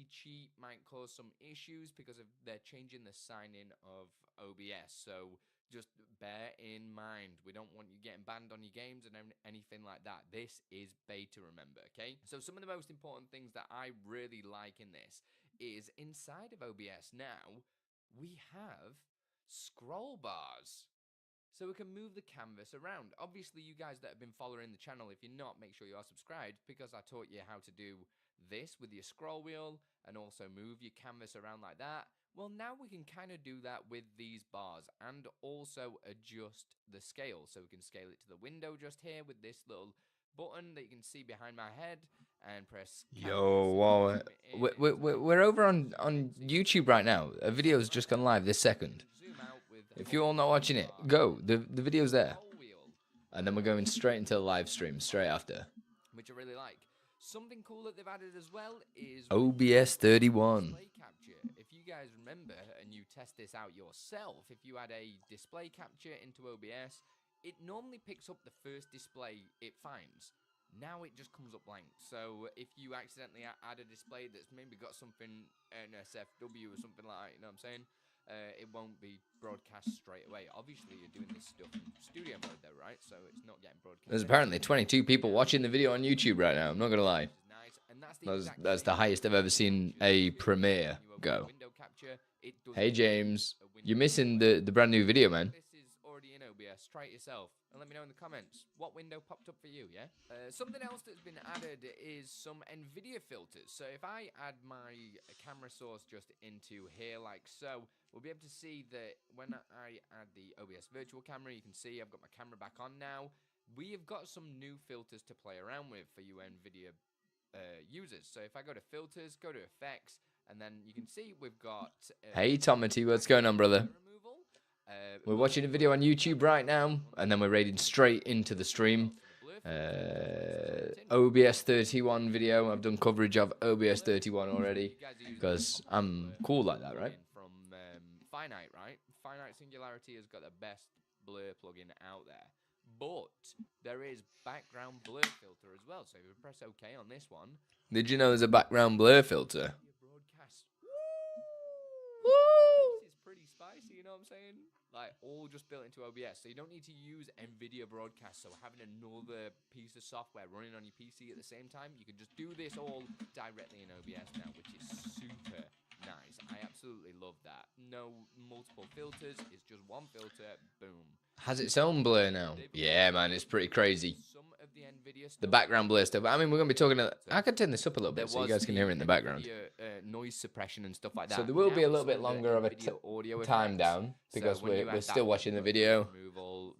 slightly cheat, might cause some issues because of they're changing the sign-in of OBS. So just bear in mind, we don't want you getting banned on your games and anything like that. This is beta, remember, okay? So some of the most important things that I really like in this is inside of OBS now, we have scroll bars. So we can move the canvas around. Obviously, you guys that have been following the channel, if you're not, make sure you are subscribed, because I taught you how to do this with your scroll wheel and also move your canvas around like that. Well, now we can kind of do that with these bars and also adjust the scale. So we can scale it to the window just here with this little button that you can see behind my head and press Yo, wow. We're over on YouTube right now. A video's just gone live this second. If you're all not watching it, go. The video's there. And then we're going straight into the live stream straight after. Which I really like. Something cool that they've added as well is OBS 31. display capture. If you guys remember and you test this out yourself, if you add a display capture into OBS, it normally picks up the first display it finds. Now it just comes up blank. So if you accidentally add a display that's maybe got something NSFW or something like that, you know what I'm saying? It won't be broadcast straight away. Obviously, you're doing this stuff in studio mode though, right? So it's not getting broadcast. There's apparently 22 people watching the video on YouTube right now. I'm not going to lie. Nice. And That's the highest I've ever seen a premiere go. Hey, James. You're missing the brand new video, man. This is already in OBS. Try it yourself. And let me know in the comments what window popped up for you, yeah? Something else that's been added is some Nvidia filters. So if I add my camera source just into here like so, we'll be able to see that when I add the OBS virtual camera, you can see I've got my camera back on now. We have got some new filters to play around with for you Nvidia users. So if I go to filters, go to effects, and then you can see we've got... hey, Tomity, what's going on, brother? We're watching a video on YouTube right now, and then we're raiding straight into the stream. OBS 31 video. I've done coverage of OBS 31 already, because I'm cool like that, right? From Finite, right? Finite Singularity has got the best blur plugin out there. But there is background blur filter as well. So if you press OK on this one... Did you know there's a background blur filter? Broadcast. Woo! This is pretty spicy, you know what I'm saying? Like, all just built into OBS. So you don't need to use Nvidia Broadcast. So having another piece of software running on your PC at the same time, you can just do this all directly in OBS now, which is super nice. I absolutely love that. No multiple filters. It's just one filter. Boom. Has its own blur now. Yeah, man, it's pretty crazy. Some of the Nvidia stuff, The background blur stuff. I mean, we're going to be talking... I could turn this up a little bit so you guys can hear it in the background. Noise suppression and stuff like that. So there will be a little bit longer of a time down, because we're still watching the video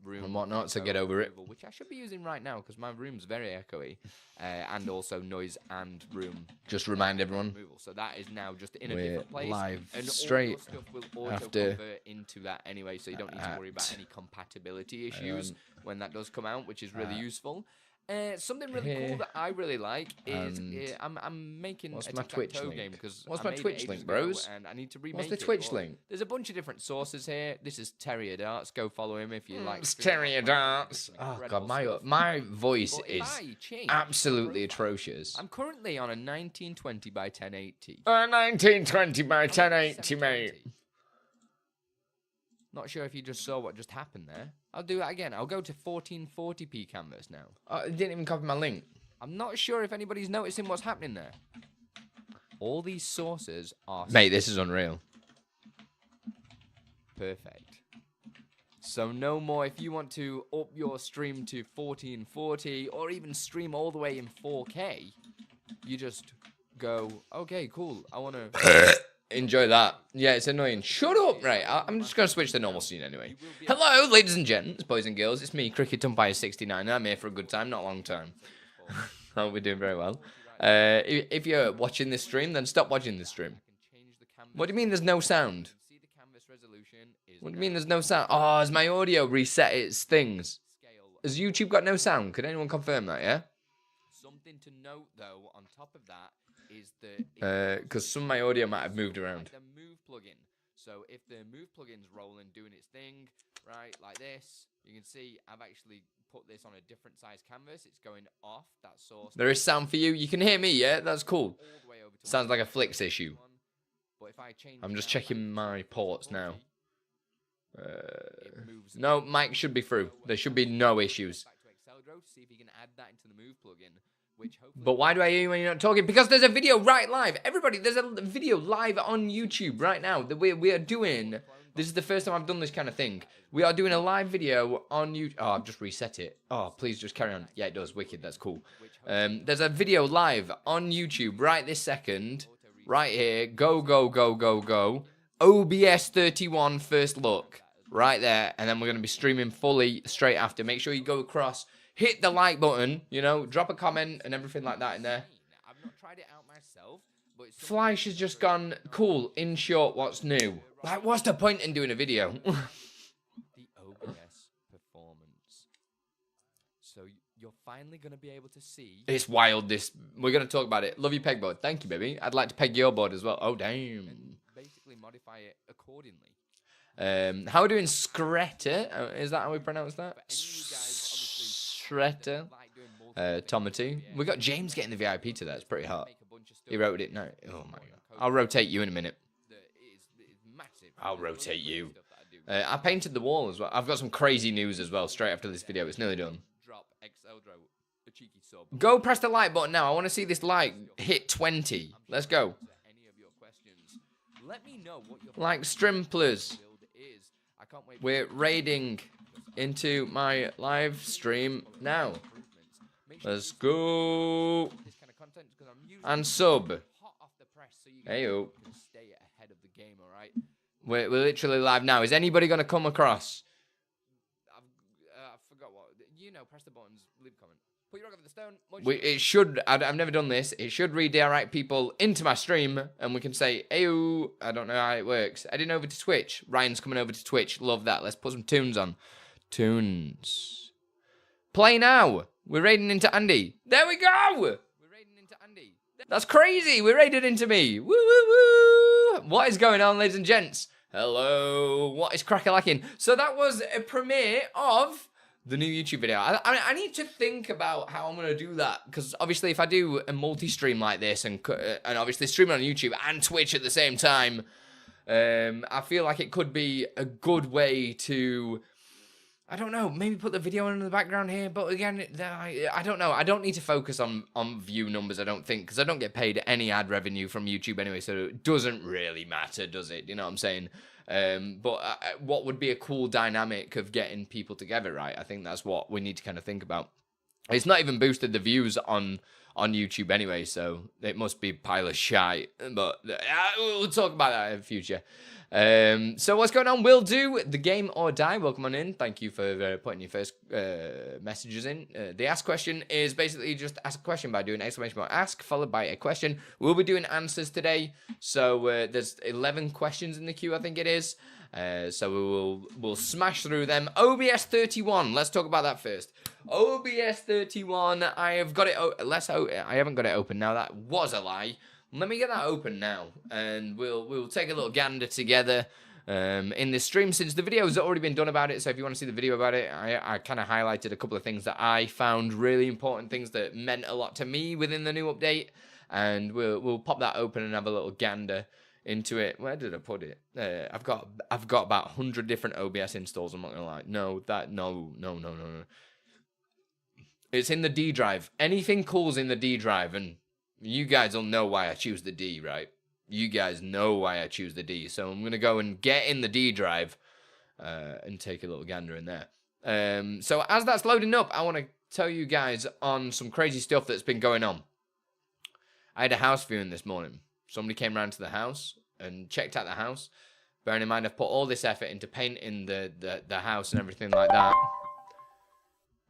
and whatnot, so get over it. Which I should be using right now, because my room's very echoey. And also noise and room. Just remind everyone. So that is now just in a different place. Live and straight all your stuff will after convert into that anyway, so you don't need to worry about any compatibility issues when that does come out, which is really useful. Something really cool that I really like is I'm making what's a my Twitch link? game because What's my Twitch link, bros? And I need to remake What's the it, Twitch but link? There's a bunch of different sources here. This is Terrier Darts. Go follow him if you like. It's Terrier Darts. Oh god, my voice is absolutely atrocious. I'm currently on a 1920 by 1080. 1920 by 1080, mate. Not sure if you just saw what just happened there. I'll do that again. I'll go to 1440p canvas now. It didn't even copy my link. I'm not sure if anybody's noticing what's happening there. All these sources are... Mate, this is unreal. Perfect. So no more, if you want to up your stream to 1440 or even stream all the way in 4K, you just go, okay, cool, I want to... Enjoy that. Yeah, it's annoying. Shut up! Right, I'm just going to switch to normal scene anyway. Hello, ladies and gents, boys and girls. It's me, Cricket Umpire 69. I'm here for a good time, not a long time. Oh, we're doing very well. If you're watching this stream, then stop watching this stream. What do you mean there's no sound? What do you mean there's no sound? Oh, has my audio reset its things? Has YouTube got no sound? Could anyone confirm that, yeah? Something to note, though, on top of that, is the... Because some of my audio might have moved around. The move plugin. So if the move plugin's rolling, doing its thing, right, like this. You can see I've actually put this on a different size canvas. It's going off that source. There is sound for you. You can hear me, yeah? That's cool. All the way over to Sounds like a Flicks issue. But if I change I'm just now checking my ports now. it moves No, mic should be through. There should be no issues. back to Exceldro to see if you can add that into the move plugin, which hopefully. But why do I hear you when you're not talking? Because there's a video right live. Everybody, there's a video live on YouTube right now that we are doing. This is the first time I've done this kind of thing. We are doing a live video on YouTube. Oh, I've just reset it. Oh, please just carry on. Yeah, it does. Wicked. That's cool. There's a video live on YouTube right this second. Right here. Go, go, go, go, go. OBS 31 first look. Right there. And then we're going to be streaming fully straight after. Make sure you go across. Hit the like button. You know, drop a comment and everything like that in there. I've not tried it out myself. Flash has just gone, cool, in short, what's new? Like, what's the point in doing a video? The OBS performance. So you're finally going to be able to see. It's wild, this. We're going to talk about it. Love your pegboard. Thank you, baby. I'd like to peg your board as well. Oh, damn. And basically modify it accordingly. How are we doing Screta? Is that how we pronounce that? Screta. Tomati. We got James getting the VIP to that. It's pretty hot. He wrote it now. Oh my god. I'll rotate you in a minute. I'll rotate you. I painted the wall as well. I've got some crazy news as well straight after this video. It's nearly done. Go press the like button now. I want to see this like hit 20. Let's go. Like strimplers. We're raiding into my live stream now. Let's go. And sub. Heyo. We're literally live now. Is anybody going to come across? I forgot what. You know, press the buttons, leave a comment. Put your rock over the stone. It should, I've never done this. It should redirect people into my stream and we can say, heyo. I don't know how it works. Heading over to Twitch. Ryan's coming over to Twitch. Love that. Let's put some tunes on. Tunes. Play now. We're raiding into Andi. There we go. We're raiding into Andi. That's crazy. We're raided into me. Woo, woo, woo. What is going on, ladies and gents? Hello. What is crack-a-lacking? So that was a premiere of the new YouTube video. I need to think about how I'm going to do that. Because obviously if I do a multi-stream like this and obviously stream on YouTube and Twitch at the same time, I feel like it could be a good way to... I don't know, maybe put the video in the background here, but again, I don't know. I don't need to focus on view numbers, I don't think, because I don't get paid any ad revenue from YouTube anyway, so it doesn't really matter, does it? You know what I'm saying? But what would be a cool dynamic of getting people together, right? I think that's what we need to kind of think about. It's not even boosted the views on YouTube anyway, so it must be a pile of shite, but we'll talk about that in the future. So what's going on? We'll do the game or die. Welcome on in. Thank you for putting your first messages in. The ask question is basically just ask a question by doing exclamation mark ask followed by a question. We'll be doing answers today. So there's 11 questions in the queue, I think it is. So we'll smash through them. OBS 31. Let's talk about that first. OBS 31. I have got it. I haven't got it open now. That was a lie. Let me get that open now, and we'll take a little gander together in this stream, since the video has already been done about it. So if you want to see the video about it, I kind of highlighted a couple of things that I found really important, things that meant a lot to me within the new update, and we'll pop that open and have a little gander into it. Where did I put it? I've got about 100 different OBS installs. I'm not gonna lie. No. It's in the D drive. Anything cool's in the D drive, and you guys will know why I choose the D, right? You guys know why I choose the D. So I'm going to go and get in the D drive and take a little gander in there. So as that's loading up, I want to tell you guys on some crazy stuff that's been going on. I had a house viewing this morning. Somebody came round to the house and checked out the house. Bearing in mind, I've put all this effort into painting the house and everything like that.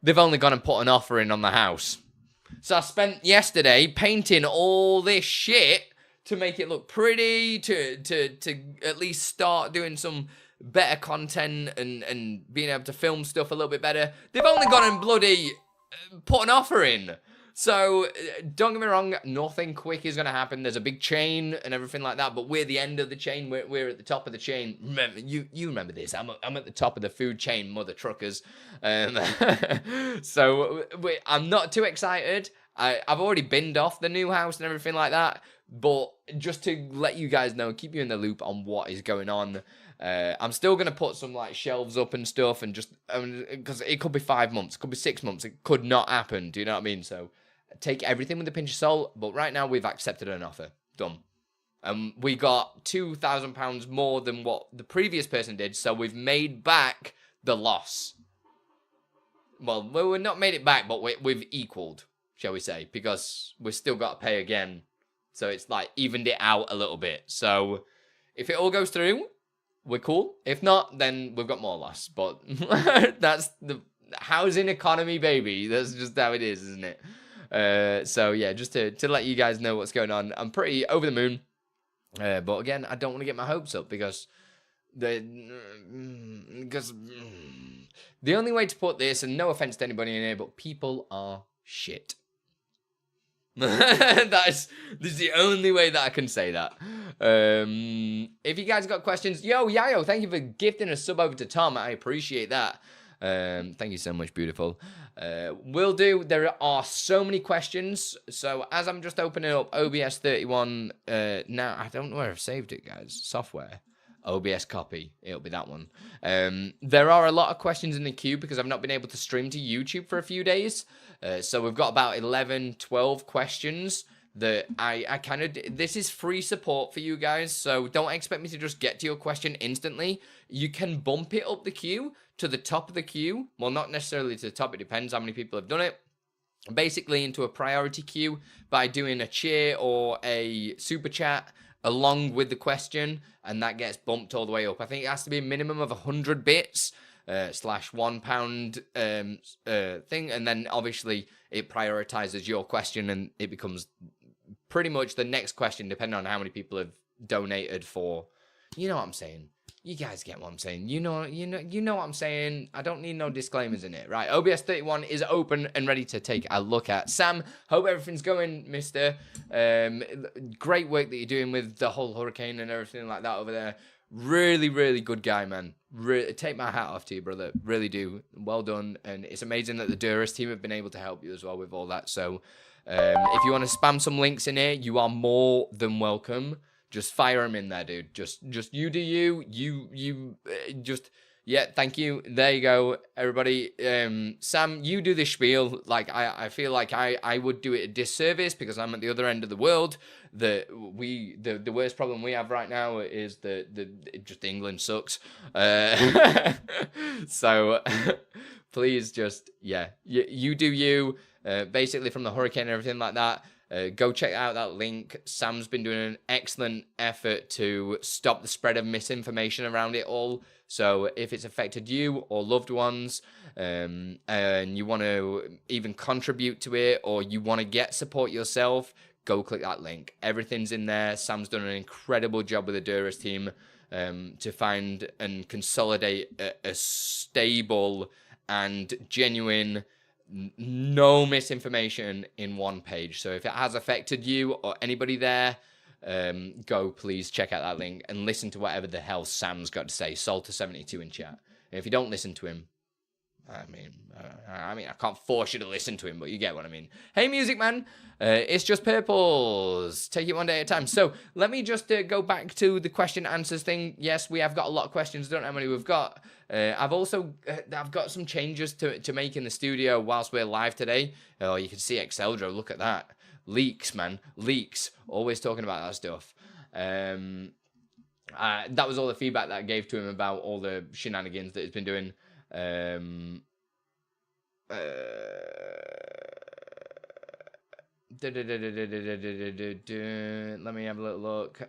They've only gone and put an offer in on the house. So I spent yesterday painting all this shit to make it look pretty, to at least start doing some better content and being able to film stuff a little bit better. They've only gone and bloody put an offer in. So, don't get me wrong, nothing quick is going to happen. There's a big chain and everything like that, but we're the end of the chain. We're at the top of the chain. Remember, you remember this. I'm at the top of the food chain, mother truckers. So, I'm not too excited. I've already binned off the new house and everything like that, but just to let you guys know, keep you in the loop on what is going on. I'm still going to put some like shelves up and stuff and just, because it could be 5 months, it could be 6 months, it could not happen. Do you know what I mean? So take everything with a pinch of salt, but right now we've accepted an offer. Done. We got £2,000 more than what the previous person did, so we've made back the loss. Well, we've not made it back, but we've equaled, shall we say, because we've still got to pay again. So it's like evened it out a little bit. So if it all goes through, we're cool. If not, then we've got more loss. But that's the housing economy, baby. That's just how it is, isn't it? So yeah, just to let you guys know what's going on. I'm pretty over the moon. But again, I don't want to get my hopes up because the only way to put this, and no offense to anybody in here, but people are shit. This is the only way that I can say that. If you guys got questions, Yayo, thank you for gifting a sub over to Tom. I appreciate that. Thank you so much, beautiful. Will do. There are so many questions. So as I'm just opening up OBS 31 now, I don't know where I've saved it, guys. Software. OBS copy. It'll be that one. There are a lot of questions in the queue because I've not been able to stream to YouTube for a few days. So we've got about 11, 12 questions that I kind of... This is free support for you guys, so don't expect me to just get to your question instantly. You can bump it up the queue to the top of the queue. Well, not necessarily to the top. It depends how many people have done it. Basically into a priority queue by doing a cheer or a super chat along with the question, and that gets bumped all the way up. I think it has to be a minimum of 100 bits slash £1 thing, and then obviously it prioritizes your question, and it becomes pretty much the next question depending on how many people have donated for. You know what I'm saying? You guys get what I'm saying. You know what I'm saying. I don't need no disclaimers in it, right? OBS 31 is open and ready to take a look at. Sam, hope everything's going, mister. Great work that you're doing with the whole hurricane and everything like that over there. Really, really good guy, man. Really, take my hat off to you, brother. Really do. Well done. And it's amazing that the Duras team have been able to help you as well with all that. So if you want to spam some links in here, you are more than welcome. Just fire them in there, dude. Just you do you. Yeah, thank you. There you go, everybody. Sam, you do the spiel. Like, I feel like I would do it a disservice because I'm at the other end of the world. The worst problem we have right now is just England sucks. So please just, yeah, you do you. Basically from the hurricane and everything like that. Go check out that link. Sam's been doing an excellent effort to stop the spread of misinformation around it all. So if it's affected you or loved ones, and you want to even contribute to it, or you want to get support yourself, go click that link. Everything's in there. Sam's done an incredible job with the Duras team to find and consolidate a stable and genuine, no misinformation in one page. So if it has affected you or anybody there, go please check out that link and listen to whatever the hell Sam's got to say. Salter72 in chat. And if you don't listen to him, I mean, I can't force you to listen to him, but you get what I mean. Hey, music man, it's just purples. Take it one day at a time. So let me just go back to the question answers thing. Yes, we have got a lot of questions. Don't know how many we've got. I've got some changes to make in the studio whilst we're live today. Oh, you can see Exceldro. Look at that. Leaks, man. Leaks. Always talking about that stuff. That was all the feedback that I gave to him about all the shenanigans that he's been doing. Let me have a little look.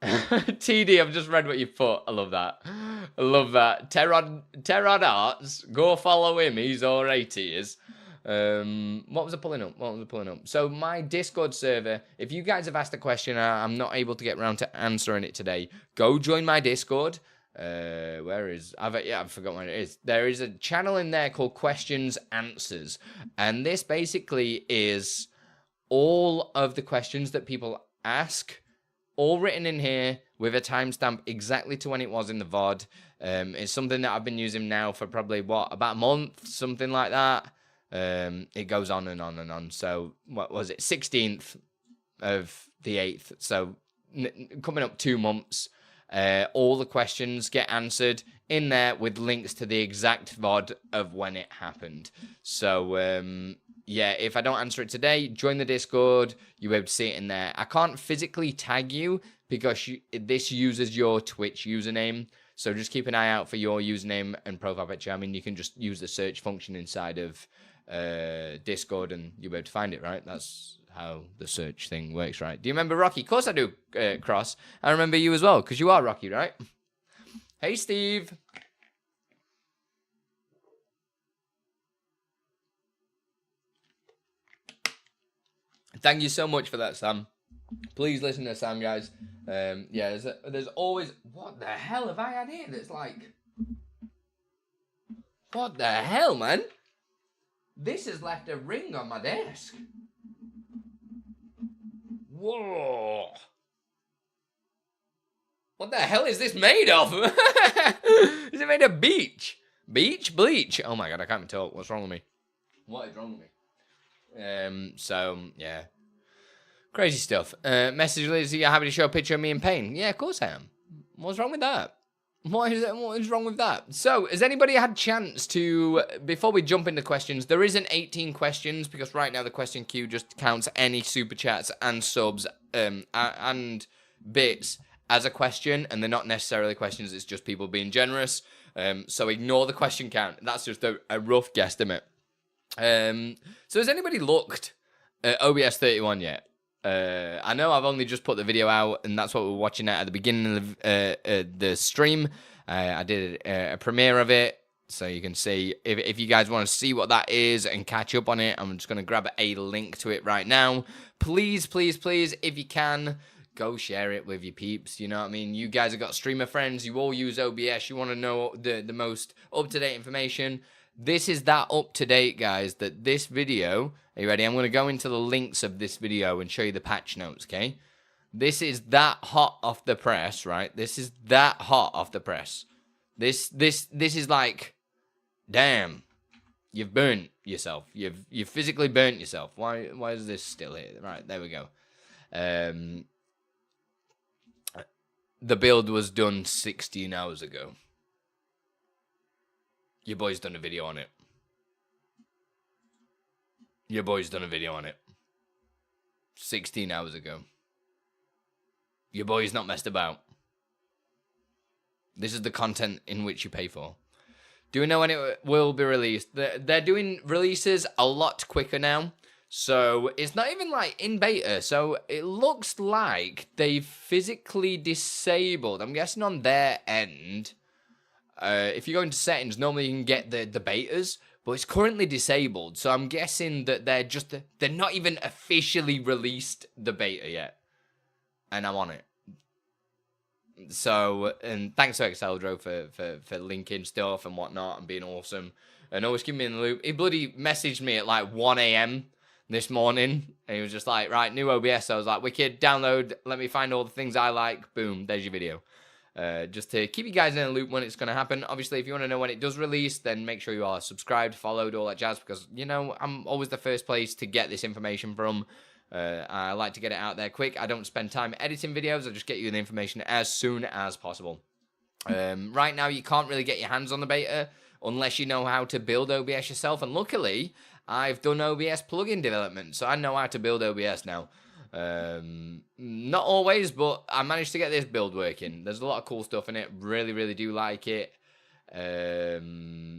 TD, I've just read what you put. I love that. I love that. Terrod Arts, go follow him. He's alright, he is. What was I pulling up? So my Discord server, if you guys have asked a question I'm not able to get around to answering it today, go join my Discord. Where is I've forgotten what it is. There is a channel in there called Questions Answers, and this basically is all of the questions that people ask, all written in here with a timestamp exactly to when it was in the VOD. It's something that I've been using now for probably about a month, something like that. It goes on and on and on. So what was it? 16th of the 8th. So coming up 2 months. All the questions get answered in there with links to the exact VOD of when it happened. So, yeah, if I don't answer it today, join the Discord. You'll be able to see it in there. I can't physically tag you because this uses your Twitch username. So just keep an eye out for your username and profile picture. I mean, you can just use the search function inside of Discord and you'll be able to find it, right? That's how the search thing works, right? Do you remember Rocky? Of course I do, Cross. I remember you as well, because you are Rocky, right? Hey, Steve. Thank you so much for that, Sam. Please listen to Sam, guys. Yeah, there's always... What the hell have I had here that's like... What the hell, man? This has left a ring on my desk. Whoa. What the hell is this made of? Is it made of beach? Beach? Bleach? Oh my god, I can't even talk. What's wrong with me? What is wrong with me? So, yeah. Crazy stuff. Message Lizzie, you happy to show a picture of me in pain? Yeah, of course I am. What's wrong with that? What is wrong with that? So, has anybody had a chance to, before we jump into questions, there isn't 18 questions, because right now the question queue just counts any super chats and subs and bits as a question, and they're not necessarily questions, it's just people being generous. So ignore the question count. That's just a rough guesstimate. So has anybody looked at OBS 31 yet? I know I've only just put the video out, and that's what we're watching at the beginning of the stream. I did a premiere of it, so you can see. If you guys want to see what that is and catch up on it, I'm just going to grab a link to it right now. Please, please, please, if you can, go share it with your peeps. You know what I mean? You guys have got streamer friends. You all use OBS. You want to know the most up-to-date information. This is that up-to-date, guys, that this video... Are you ready? I'm going to go into the links of this video and show you the patch notes, okay? This is that hot off the press, right? This is that hot off the press. This is like, damn, you've burnt yourself. You've physically burnt yourself. Why is this still here? Right, there we go. The build was done 16 hours ago. Your boy's done a video on it. Your boy's done a video on it. 16 hours ago. Your boy's not messed about. This is the content in which you pay for. Do we know when it will be released? They're doing releases a lot quicker now. So it's not even like in beta. So it looks like they've physically disabled. I'm guessing on their end. If you go into settings, normally you can get the betas. But it's currently disabled, so I'm guessing that they're not even officially released the beta yet. And I'm on it. So, and thanks to Exceldro for linking stuff and whatnot and being awesome. And always keeping me in the loop. He bloody messaged me at like 1 a.m. this morning. And he was just like, right, new OBS. I was like, wicked, download, let me find all the things I like. Boom, there's your video. Just to keep you guys in a loop when it's going to happen. Obviously, if you want to know when it does release, then make sure you are subscribed, followed, all that jazz, because, you know, I'm always the first place to get this information from. I like to get it out there quick. I don't spend time editing videos. I just get you the information as soon as possible. Right now, you can't really get your hands on the beta unless you know how to build OBS yourself. And luckily, I've done OBS plugin development, so I know how to build OBS now. Not always, but I managed to get this build working. There's a lot of cool stuff in it. Really, really do like it. The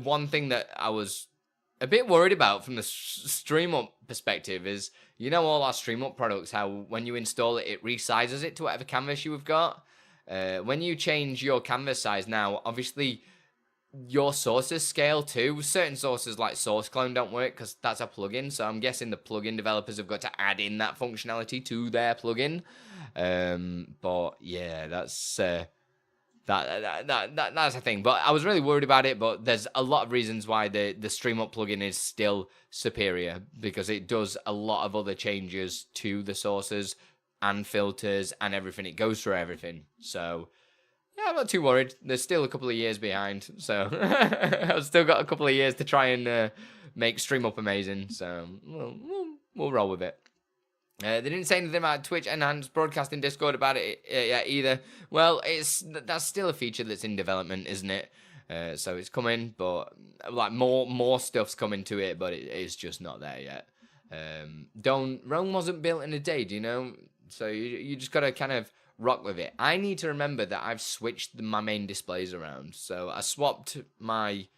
one thing that I was a bit worried about from the stream up perspective is, you know, all our stream up products, how when you install it, it resizes it to whatever canvas you've got. When you change your canvas size now, obviously your sources scale too. Certain sources like source clone don't work because that's a plugin, so I'm guessing the plugin developers have got to add in that functionality to their plugin. But yeah, that's That's the thing. But I was really worried about it. But there's a lot of reasons why the Stream Up plugin is still superior, because it does a lot of other changes to the sources and filters and everything. It goes through everything. So yeah, I'm not too worried. There's still a couple of years behind, so I've still got a couple of years to try and make Stream Up amazing. So we'll roll with it. They didn't say anything about Twitch enhanced broadcasting Discord about it yet either. Well, that's still a feature that's in development, isn't it? So it's coming, but like more stuff's coming to it, but it's just not there yet. Rome wasn't built in a day, do you know? So you just gotta kind of rock with it. I need to remember that I've switched my main displays around, so I swapped my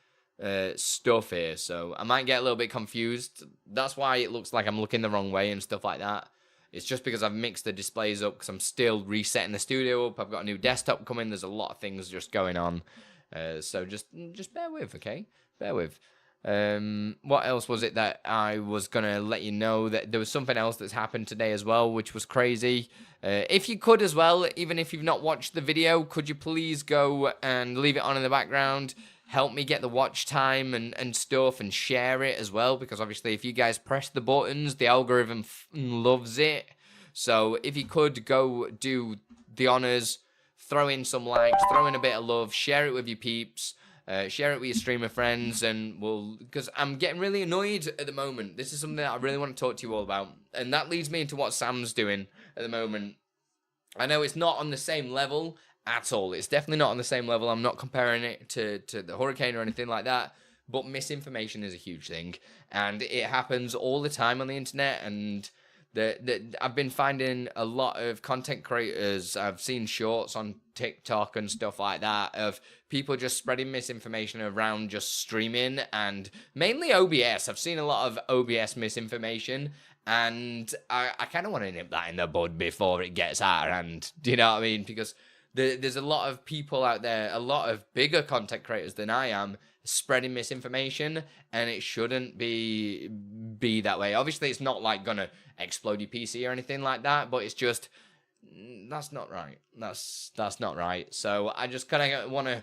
stuff here, so I might get a little bit confused. That's why it looks like I'm looking the wrong way and stuff like that. It's just because I've mixed the displays up, because I'm still resetting the studio up. I've got a new desktop coming. There's a lot of things just going on, so just bear with, okay? Bear with. What else was it that I was gonna let you know? That there was something else that's happened today as well, which was crazy. If you could as well, even if you've not watched the video, could you please go and leave it on in the background? Help me get the watch time and stuff, and share it as well, because obviously if you guys press the buttons, the algorithm loves it. So if you could go do the honors, throw in some likes, throw in a bit of love, share it with your peeps, share it with your streamer friends, and because I'm getting really annoyed at the moment. This is something that I really want to talk to you all about, and that leads me into what Sam's doing at the moment. I know it's not on the same level at all. It's definitely not on the same level. I'm not comparing it to the hurricane or anything like that, but misinformation is a huge thing, and it happens all the time on the internet. And I've been finding a lot of content creators. I've seen shorts on TikTok and stuff like that of people just spreading misinformation around just streaming, and mainly OBS. I've seen a lot of OBS misinformation, and I kind of want to nip that in the bud before it gets out of hand. Do you know what I mean? Because there's a lot of people out there, a lot of bigger content creators than I am, spreading misinformation, and it shouldn't be that way. Obviously, it's not like gonna explode your PC or anything like that, but it's just that's not right. That's not right. So I just kind of want to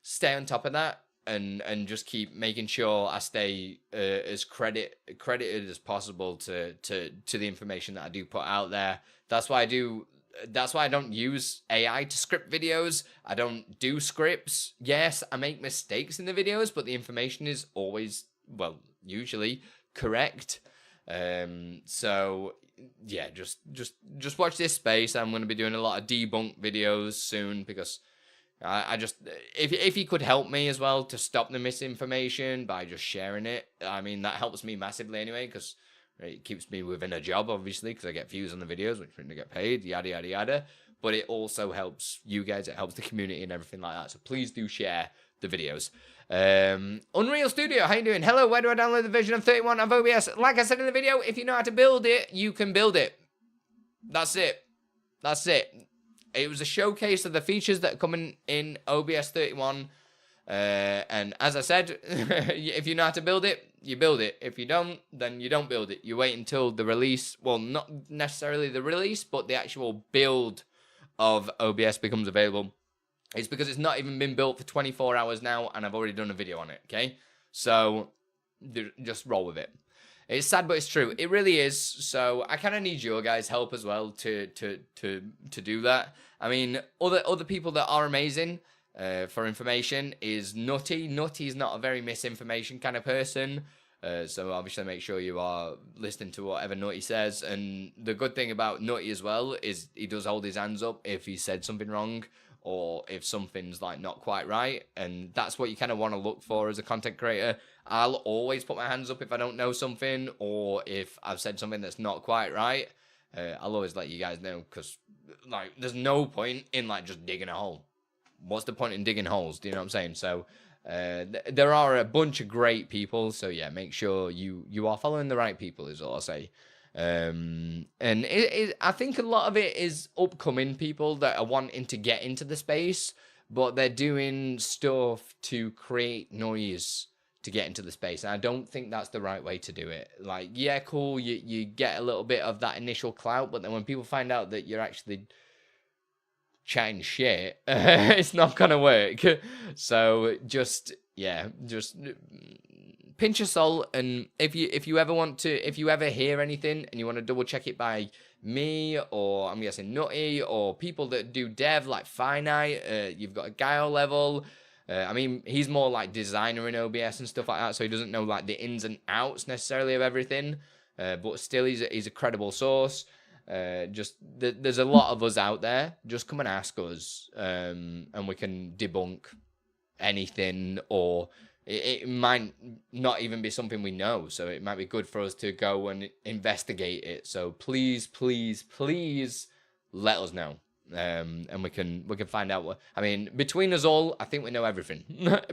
stay on top of that and just keep making sure I stay as credited as possible to the information that I do put out there. That's why I don't use AI to script videos. I don't do scripts. Yes, I make mistakes in the videos, but the information is always, well, usually correct. So yeah, just watch this space. I'm going to be doing a lot of debunk videos soon, because I just, if you could help me as well to stop the misinformation by just sharing it, I mean, that helps me massively anyway, because it keeps me within a job, obviously, because I get views on the videos, which means I get paid, yada, yada, yada. But it also helps you guys. It helps the community and everything like that. So please do share the videos. Unreal Studio, how you doing? Hello, where do I download the version of 31 of OBS? Like I said in the video, if you know how to build it, you can build it. That's it. That's it. It was a showcase of the features that are coming in OBS 31. And as I said, if you know how to build it, you build it. If you don't, then you don't build it. You wait until the release, well, not necessarily the release, but the actual build of OBS becomes available. It's because it's not even been built for 24 hours now, and I've already done a video on it, okay? So just roll with it. It's sad, but it's true. It really is. So I kind of need your guys' help as well to do that. I mean, other people that are amazing for information is Nutty. Nutty's not a very misinformation kind of person. So obviously make sure you are listening to whatever Nutty says. And the good thing about Nutty as well is he does hold his hands up if he said something wrong, or if something's like not quite right. And that's what you kind of want to look for as a content creator. I'll always put my hands up if I don't know something, or if I've said something that's not quite right. I'll always let you guys know, because like there's no point in like just digging a hole. What's the point in digging holes? Do you know what I'm saying? So there are a bunch of great people. So yeah, make sure you are following the right people is all I'll say. And I think a lot of it is upcoming people that are wanting to get into the space, but they're doing stuff to create noise to get into the space. And I don't think that's the right way to do it. Like, yeah, cool, you get a little bit of that initial clout, but then when people find out that you're actually chatting shit, it's not gonna work. So just pinch of salt, and if you ever hear anything and you want to double check it by me, or I'm guessing Nutty, or people that do dev like Finite, you've got a Guile level. I mean, he's more like designer in OBS and stuff like that, so he doesn't know like the ins and outs necessarily of everything. But still, he's a credible source. There's a lot of us out there. Just come and ask us, and we can debunk anything, or it might not even be something we know. So it might be good for us to go and investigate it. So please, please, please let us know. And we can find out what, I mean, between us all, I think we know everything.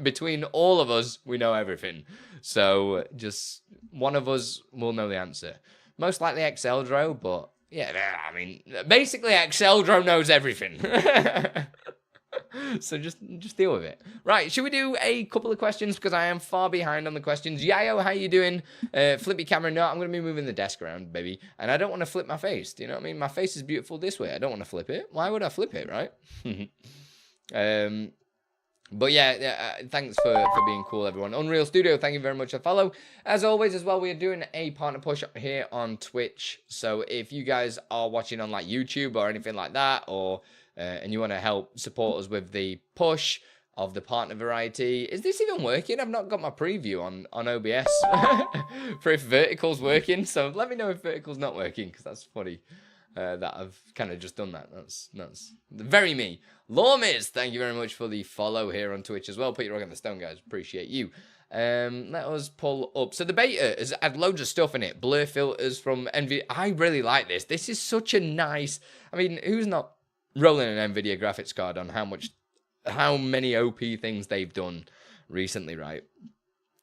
Between all of us, we know everything. So just one of us will know the answer. Most likely Exceldro, but yeah, I mean, basically Exceldro knows everything. So just deal with it. Right, should we do a couple of questions, because I am far behind on the questions. Yayo, how you doing? Flip your camera. No, I'm going to be moving the desk around, baby. And I don't want to flip my face. Do you know what I mean? My face is beautiful this way. I don't want to flip it. Why would I flip it, right? But yeah, thanks for being cool, everyone. Unreal Studio, thank you very much for the follow. As always, as well, we are doing a partner push here on Twitch. So if you guys are watching on like YouTube or anything like that, or and you want to help support us with the push of the partner variety. Is this even working? I've not got my preview on OBS for if vertical's working. So let me know if vertical's not working, because that's funny that I've kind of just done that. That's very me. Lawmiz, thank you very much for the follow here on Twitch as well. Put your rock on the stone, guys. Appreciate you. Let us pull up. So the beta has had loads of stuff in it. Blur filters from Nvidia. I really like this. This is such a nice... I mean, who's not rolling an Nvidia graphics card on how many OP things they've done recently, right?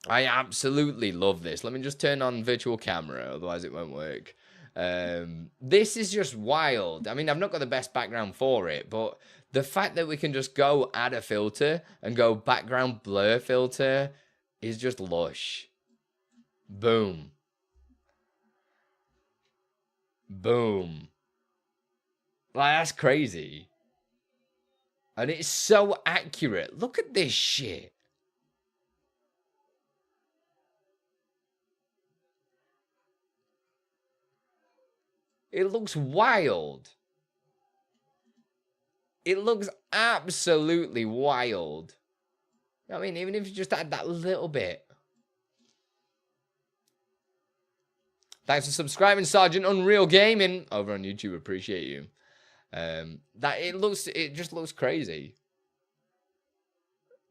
I absolutely love this. Let me just turn on virtual camera, otherwise it won't work. This is just wild. I mean, I've not got the best background for it, but the fact that we can just go add a filter and go background blur filter is just lush. Boom. Boom. Like, that's crazy. And it's so accurate. Look at this shit. It looks wild. It looks absolutely wild. I mean, even if you just add that little bit. Thanks for subscribing, Sergeant Unreal Gaming, over on YouTube. Appreciate you. It just looks crazy.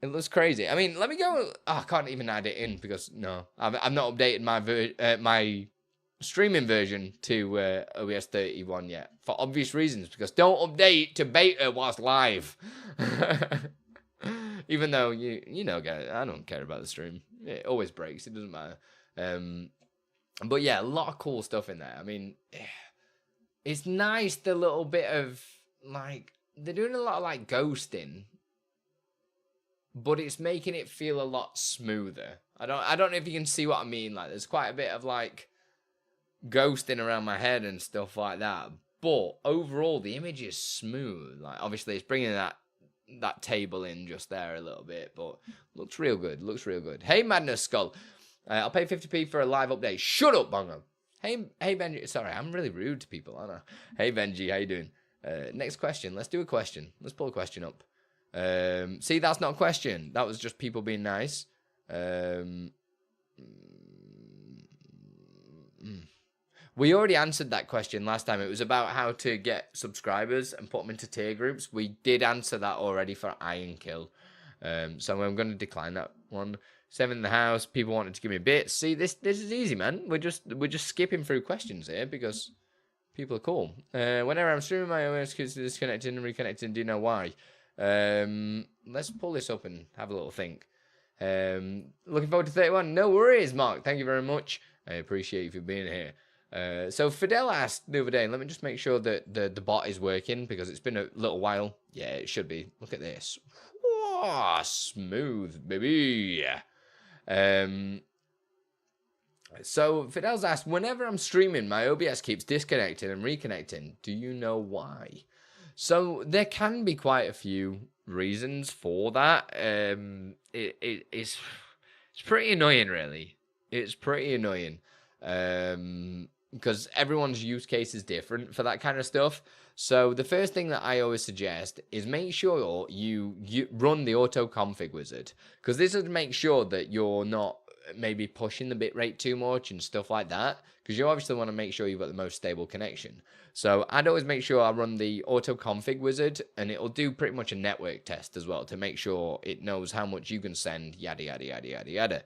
It looks crazy. I mean, let me go. Oh, I can't even add it in because no, I've not updated my streaming version to OBS 31 yet for obvious reasons, because don't update to beta whilst live. Even though you know, guys, I don't care about the stream. It always breaks. It doesn't matter. But yeah, a lot of cool stuff in there. I mean. It's nice, the little bit of, like, they're doing a lot of, like, ghosting, but it's making it feel a lot smoother. I don't know if you can see what I mean. Like, there's quite a bit of, like, ghosting around my head and stuff like that, but overall, the image is smooth. Like, obviously, it's bringing that table in just there a little bit, but looks real good. Looks real good. Hey, Madness Skull. I'll pay 50p for a live update. Shut up, Bongo. Hey, Benji. Sorry, I'm really rude to people, aren't I? Hey, Benji, how you doing? Next question. Let's do a question. Let's pull a question up. See, that's not a question. That was just people being nice. We already answered that question last time. It was about how to get subscribers and put them into tier groups. We did answer that already for Iron Kill. So I'm going to decline that one. 7 in the house. People wanted to give me bits. See, this is easy, man. We're just skipping through questions here because people are cool. Whenever I'm streaming, my OS keeps disconnecting and reconnecting. Do you know why? Let's pull this up and have a little think. Looking forward to 31. No worries, Mark. Thank you very much. I appreciate you for being here. So Fidel asked the other day, let me just make sure that the bot is working because it's been a little while. Yeah, it should be. Look at this. Whoa, smooth, baby. So Fidel's asked, whenever I'm streaming, my OBS keeps disconnecting and reconnecting. Do you know why? So there can be quite a few reasons for that. It's pretty annoying, really. It's pretty annoying. Because everyone's use case is different for that kind of stuff. So the first thing that I always suggest is make sure you run the auto config wizard, because this would make sure that you're not maybe pushing the bitrate too much and stuff like that, because you obviously want to make sure you've got the most stable connection. So I'd always make sure I run the auto config wizard, and it'll do pretty much a network test as well to make sure it knows how much you can send, yada yada yada yada yada.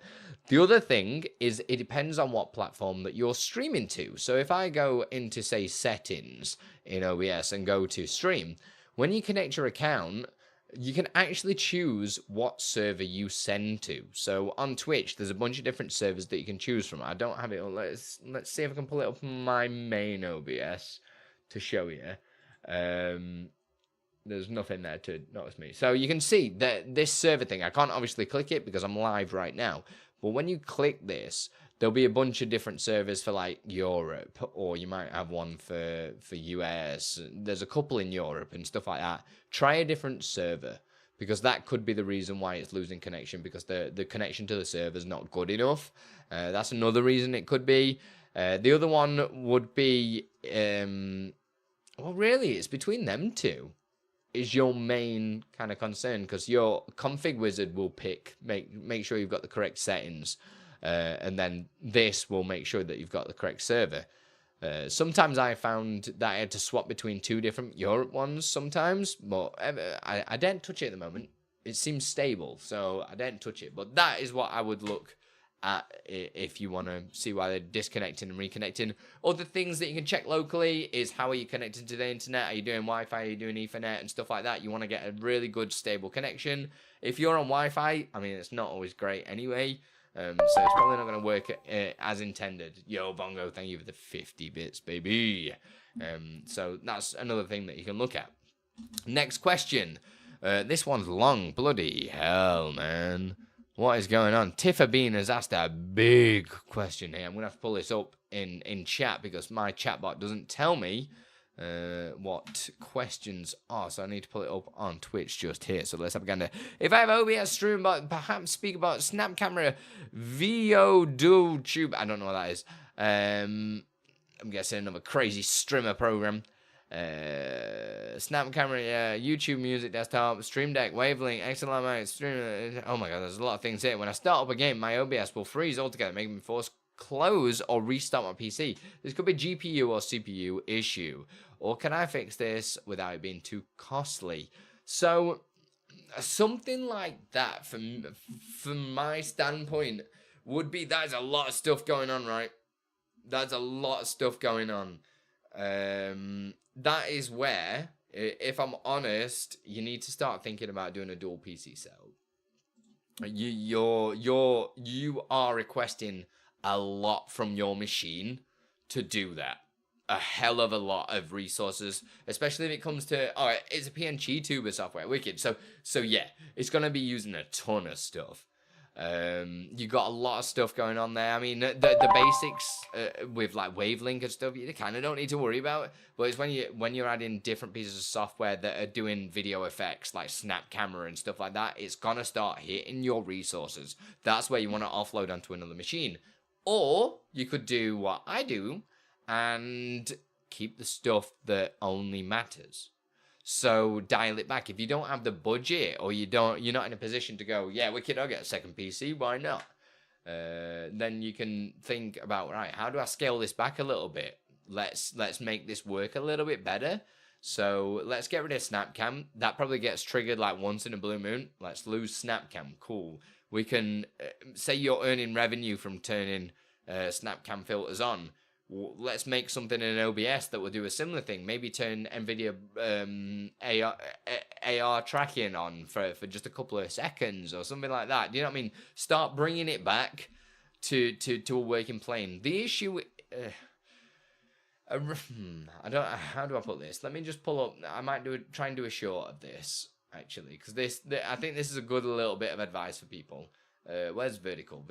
The other thing is it depends on what platform that you're streaming to. So if I go into, say, settings in OBS and go to stream, when you connect your account, you can actually choose what server you send to. So on Twitch, there's a bunch of different servers that you can choose from. I don't have it. Let's see if I can pull it up on my main OBS to show you. There's nothing there to notice me. So you can see that this server thing, I can't obviously click it because I'm live right now. But when you click this, there'll be a bunch of different servers for like Europe, or you might have one for US. There's a couple in Europe and stuff like that. Try a different server, because that could be the reason why it's losing connection, because the connection to the server is not good enough. That's another reason it could be. The other one would be, well, really, it's between them two. Is your main kind of concern, because your config wizard will make sure you've got the correct settings, and then this will make sure that you've got the correct server. Sometimes I found that I had to swap between two different Europe ones sometimes, but I didn't touch it at the moment. It seems stable, so I didn't touch it. But that is what I would look at if you want to see why they're disconnecting and reconnecting. Other things that you can check locally is how are you connected to the internet? Are you doing Wi-Fi? Are you doing Ethernet and stuff like that? You want to get a really good stable connection. If you're on Wi-Fi, I mean, it's not always great anyway, so it's probably not going to work as intended. Yo, Bongo, thank you for the 50 bits, baby. So that's another thing that you can look at. Next question. This one's long. Bloody hell, man. What is going on? Tifa Bean has asked a big question here. I'm going to have to pull this up in chat because my chatbot doesn't tell me what questions are. So I need to pull it up on Twitch just here. So let's have a gander. If I have OBS stream, but perhaps speak about Snap Camera VO Dual Tube. I don't know what that is. I'm guessing another crazy streamer program. Snap Camera, yeah, YouTube Music Desktop, Stream Deck, Wavelength, XLR, Stream. Oh my god, there's a lot of things here. When I start up a game, my OBS will freeze altogether, making me force close or restart my PC. This could be a GPU or CPU issue. Or can I fix this without it being too costly? So, something like that, from my standpoint, would be there's a lot of stuff going on, right? There's a lot of stuff going on. That is where, if I'm honest, you need to start thinking about doing a dual PC setup. You are requesting a lot from your machine to do that. A hell of a lot of resources, especially if it comes to, alright, it's a PNG tuber software, wicked. So yeah, it's gonna be using a ton of stuff. You got a lot of stuff going on there. I mean, the basics with like wavelength and stuff, you kind of don't need to worry about. But it's when you're adding different pieces of software that are doing video effects like Snap Camera and stuff like that, it's gonna start hitting your resources. That's where you want to offload onto another machine, or you could do what I do and keep the stuff that only matters. So dial it back. If you don't have the budget, or you're not in a position to go, yeah, wicked, I'll get a second PC, why not? Then you can think about, right, how do I scale this back a little bit? Let's make this work a little bit better. So let's get rid of SnapCam. That probably gets triggered like once in a blue moon. Let's lose SnapCam. Cool. We can say you're earning revenue from turning SnapCam filters on. Let's make something in OBS that will do a similar thing. Maybe turn Nvidia AR tracking on for just a couple of seconds or something like that. Do you know what I mean? Start bringing it back to a working plane. The issue, I don't. How do I put this? Let me just pull up. I might try and do a short of this actually, because I think this is a good little bit of advice for people. Where's vertical?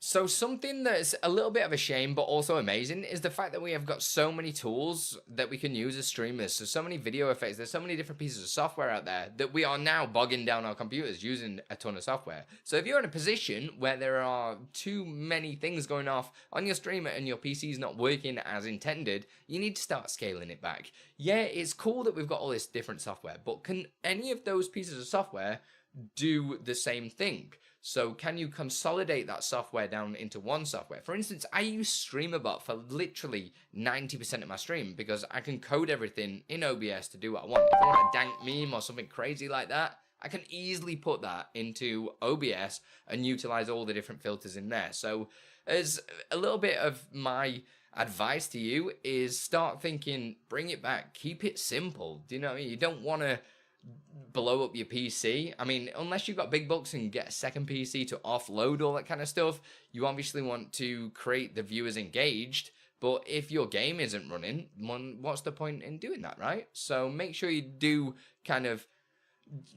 So something that's a little bit of a shame, but also amazing, is the fact that we have got so many tools that we can use as streamers. So many video effects. There's so many different pieces of software out there that we are now bogging down our computers using a ton of software. So if you're in a position where there are too many things going off on your streamer and your PC is not working as intended, you need to start scaling it back. Yeah, it's cool that we've got all this different software, but can any of those pieces of software do the same thing? So can you consolidate that software down into one software? For instance, I use StreamerBot for literally 90% of my stream because I can code everything in OBS to do what I want. If I want a dank meme or something crazy like that, I can easily put that into OBS and utilize all the different filters in there. So as a little bit of my advice to you is start thinking, bring it back, keep it simple. Do you know what I mean? You don't want to blow up your PC. I mean, unless you've got big bucks and get a second PC to offload all that kind of stuff, you obviously want to create the viewers engaged. But if your game isn't running, what's the point in doing that, right? So make sure you do kind of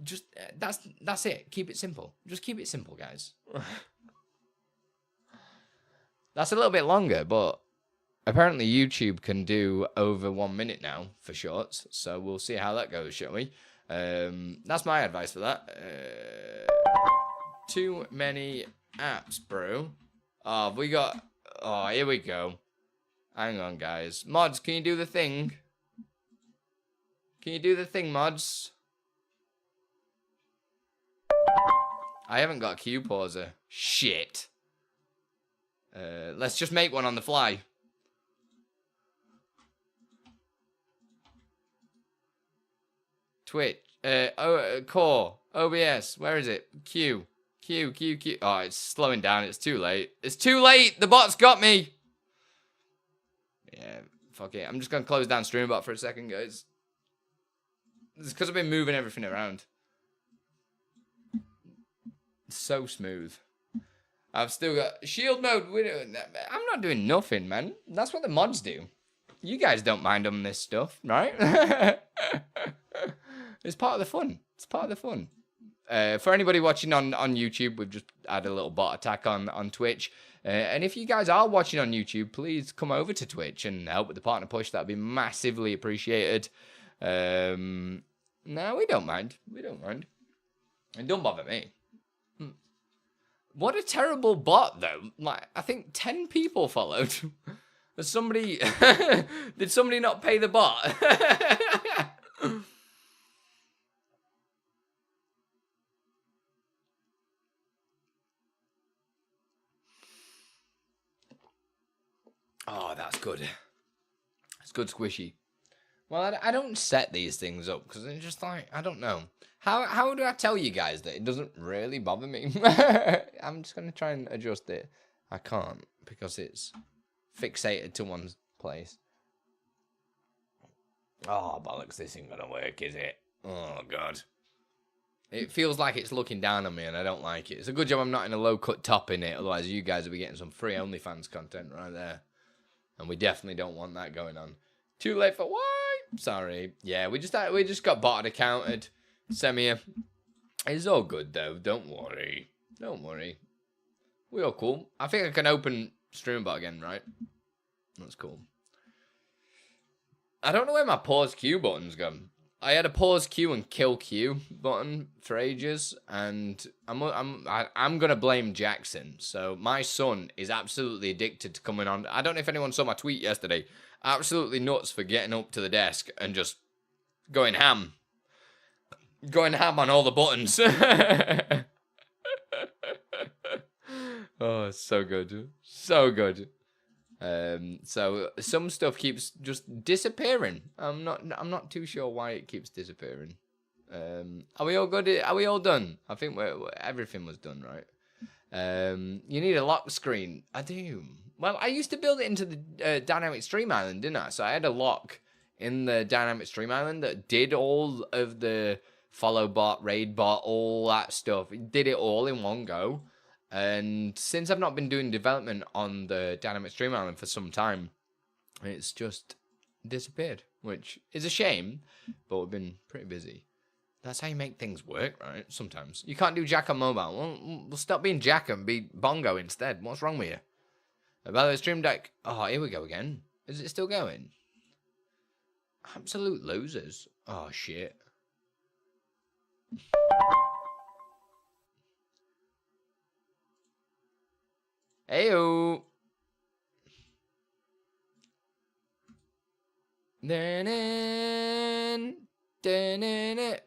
just, that's it. Keep it simple. Just keep it simple, guys. That's a little bit longer, but apparently YouTube can do over 1 minute now for shorts. So we'll see how that goes, shall we? That's my advice for that. Too many apps, bro. Oh, we got... Oh, here we go. Hang on, guys. Mods, can you do the thing? Can you do the thing, mods? I haven't got a queue pauser. Shit. Let's just make one on the fly. Twitch, Core, OBS, where is it? Q. Oh, it's slowing down. It's too late. It's too late. The bot's got me. Yeah, fuck it. I'm just going to close down StreamBot for a second, guys. It's because I've been moving everything around. It's so smooth. I've still got shield mode. I'm not doing nothing, man. That's what the mods do. You guys don't mind on this stuff, right? It's part of the fun. It's part of the fun. For anybody watching on YouTube, we've just had a little bot attack on Twitch. And if you guys are watching on YouTube, please come over to Twitch and help with the partner push. That'd be massively appreciated. No, we don't mind. We don't mind. And don't bother me. What a terrible bot, though. Like, I think 10 people followed. Did somebody not pay the bot? Oh, that's good. It's good squishy. Well, I don't set these things up because it's just like, I don't know. How do I tell you guys that it doesn't really bother me? I'm just going to try and adjust it. I can't because it's fixated to one place. Oh, bollocks, this ain't going to work, is it? Oh, God. It feels like it's looking down on me and I don't like it. It's a good job I'm not in a low-cut top in it. Otherwise, you guys will be getting some free OnlyFans content right there. And we definitely don't want that going on. Too late for what? Sorry. Yeah, we just got botted accounted. Semia. It's all good though. Don't worry. Don't worry. We're all cool. I think I can open StreamBot again, right? That's cool. I don't know where my pause Q button's gone. I had a pause Q and kill Q button for ages, and I'm gonna blame Jackson. So my son is absolutely addicted to coming on. I don't know if anyone saw my tweet yesterday. Absolutely nuts for getting up to the desk and just going ham. Going ham on all the buttons. Oh, so good. So good. So some stuff keeps just disappearing. I'm not too sure why it keeps disappearing. Are we all good? Are we all done? I think everything was done, right? You need a lock screen. I do. Well, I used to build it into the dynamic stream island, didn't I? So I had a lock in the dynamic stream island that did all of the follow bot, raid bot, all that stuff. It did it all in one go. And since I've not been doing development on the dynamic stream island for some time, it's just disappeared, which is a shame, but we've been pretty busy. That's how you make things work, right? Sometimes. You can't do Jack on mobile. Well, we'll stop being Jack and be Bongo instead. What's wrong with you? By the way, Stream Deck. Oh, here we go again. Is it still going? Absolute losers. Oh, shit. Heyo.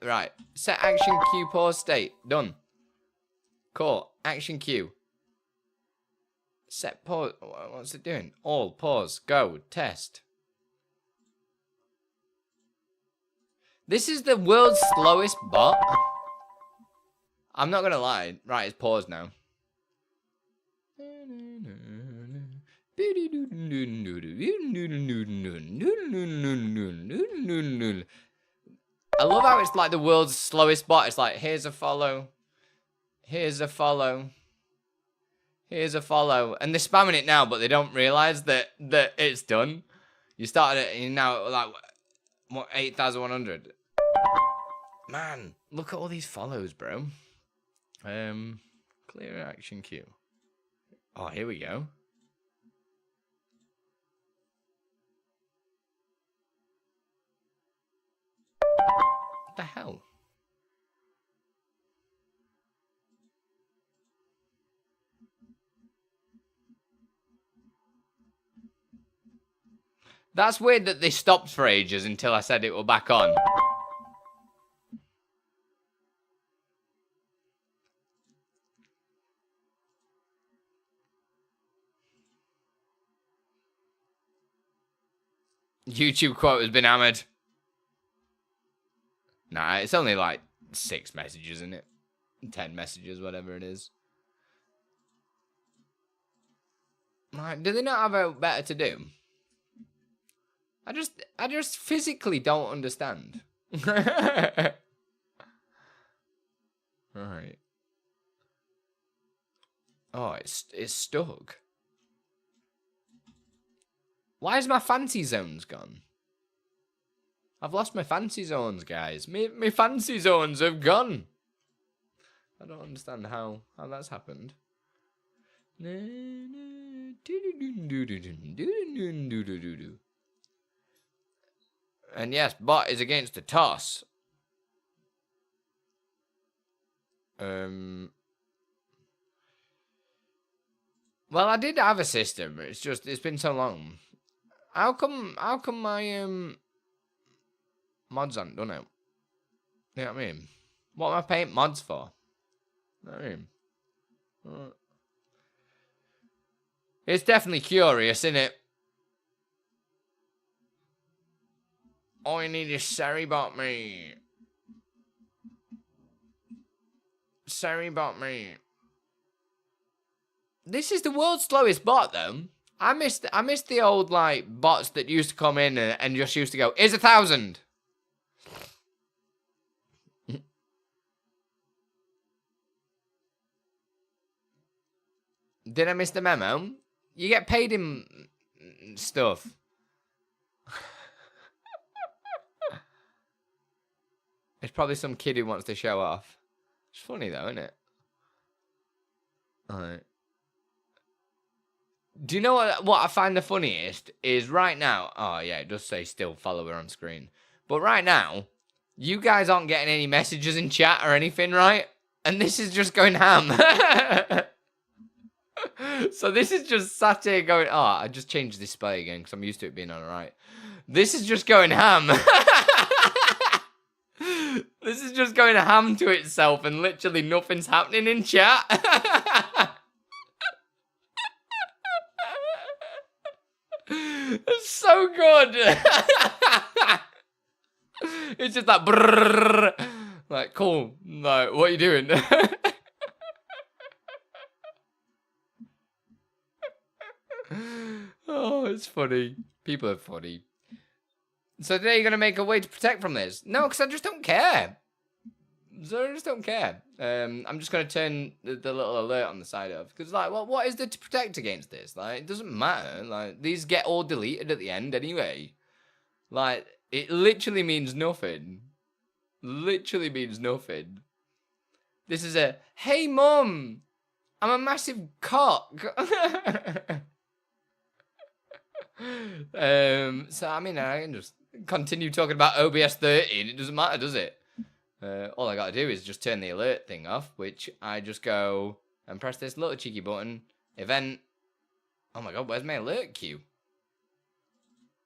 Right. Set action queue pause state. Done. Cool. Action queue. Set pause. What's it doing? All. Pause. Go. Test. This is the world's slowest bot. I'm not going to lie. Right, it's paused now. I love how it's like the world's slowest bot. It's like, here's a follow. Here's a follow. Here's a follow. And they're spamming it now, but they don't realize that it's done. You started it and you're now like, what, 8,100. Man, look at all these follows, bro. Clear action queue. Oh, here we go. What the hell? That's weird that they stopped for ages until I said it were back on. YouTube quote has been hammered. Nah, it's only like 6 messages, isn't it? 10 messages, whatever it is. Like, do they not have a better to do? I just physically don't understand. Right. Oh, it's stuck. Why is my fancy zones gone? I've lost my fancy zones, guys. My fancy zones have gone. I don't understand how that's happened. And yes, bot is against the toss. Well, I did have a system. It's been so long. How come my mods aren't done it? You know what I mean? What am I paying mods for? You know what I mean? It's definitely curious, isn't it? All you need is Seribot me. Seribot me. This is the world's slowest bot, though. I missed the old like bots that used to come in and just used to go, here's 1,000. Did I miss the memo? You get paid in stuff. It's probably some kid who wants to show off. It's funny though, isn't it? Alright. Do you know what I find the funniest is right now? Oh yeah, it does say still follower on screen. But right now, you guys aren't getting any messages in chat or anything, right? And this is just going ham. So this is just sat here going, oh, I just changed the display again because I'm used to it being on the right. This is just going ham. This is just going ham to itself and literally nothing's happening in chat. It's so good. It's just like, brrr. Like, cool. Like, what are you doing? Oh, it's funny. People are funny. So today you're going to make a way to protect from this? No, because I just don't care. So I just don't care. I'm just going to turn the little alert on the side of. Because, like, well, what is there to protect against this? Like, it doesn't matter. Like, these get all deleted at the end anyway. Like, it literally means nothing. literally means nothing. This is a, hey mum, I'm a massive cock. So I mean, I can just continue talking about OBS 13. It doesn't matter, does it? All I gotta do is just turn the alert thing off, which I just go and press this little cheeky button. Event. Oh my god, where's my alert queue?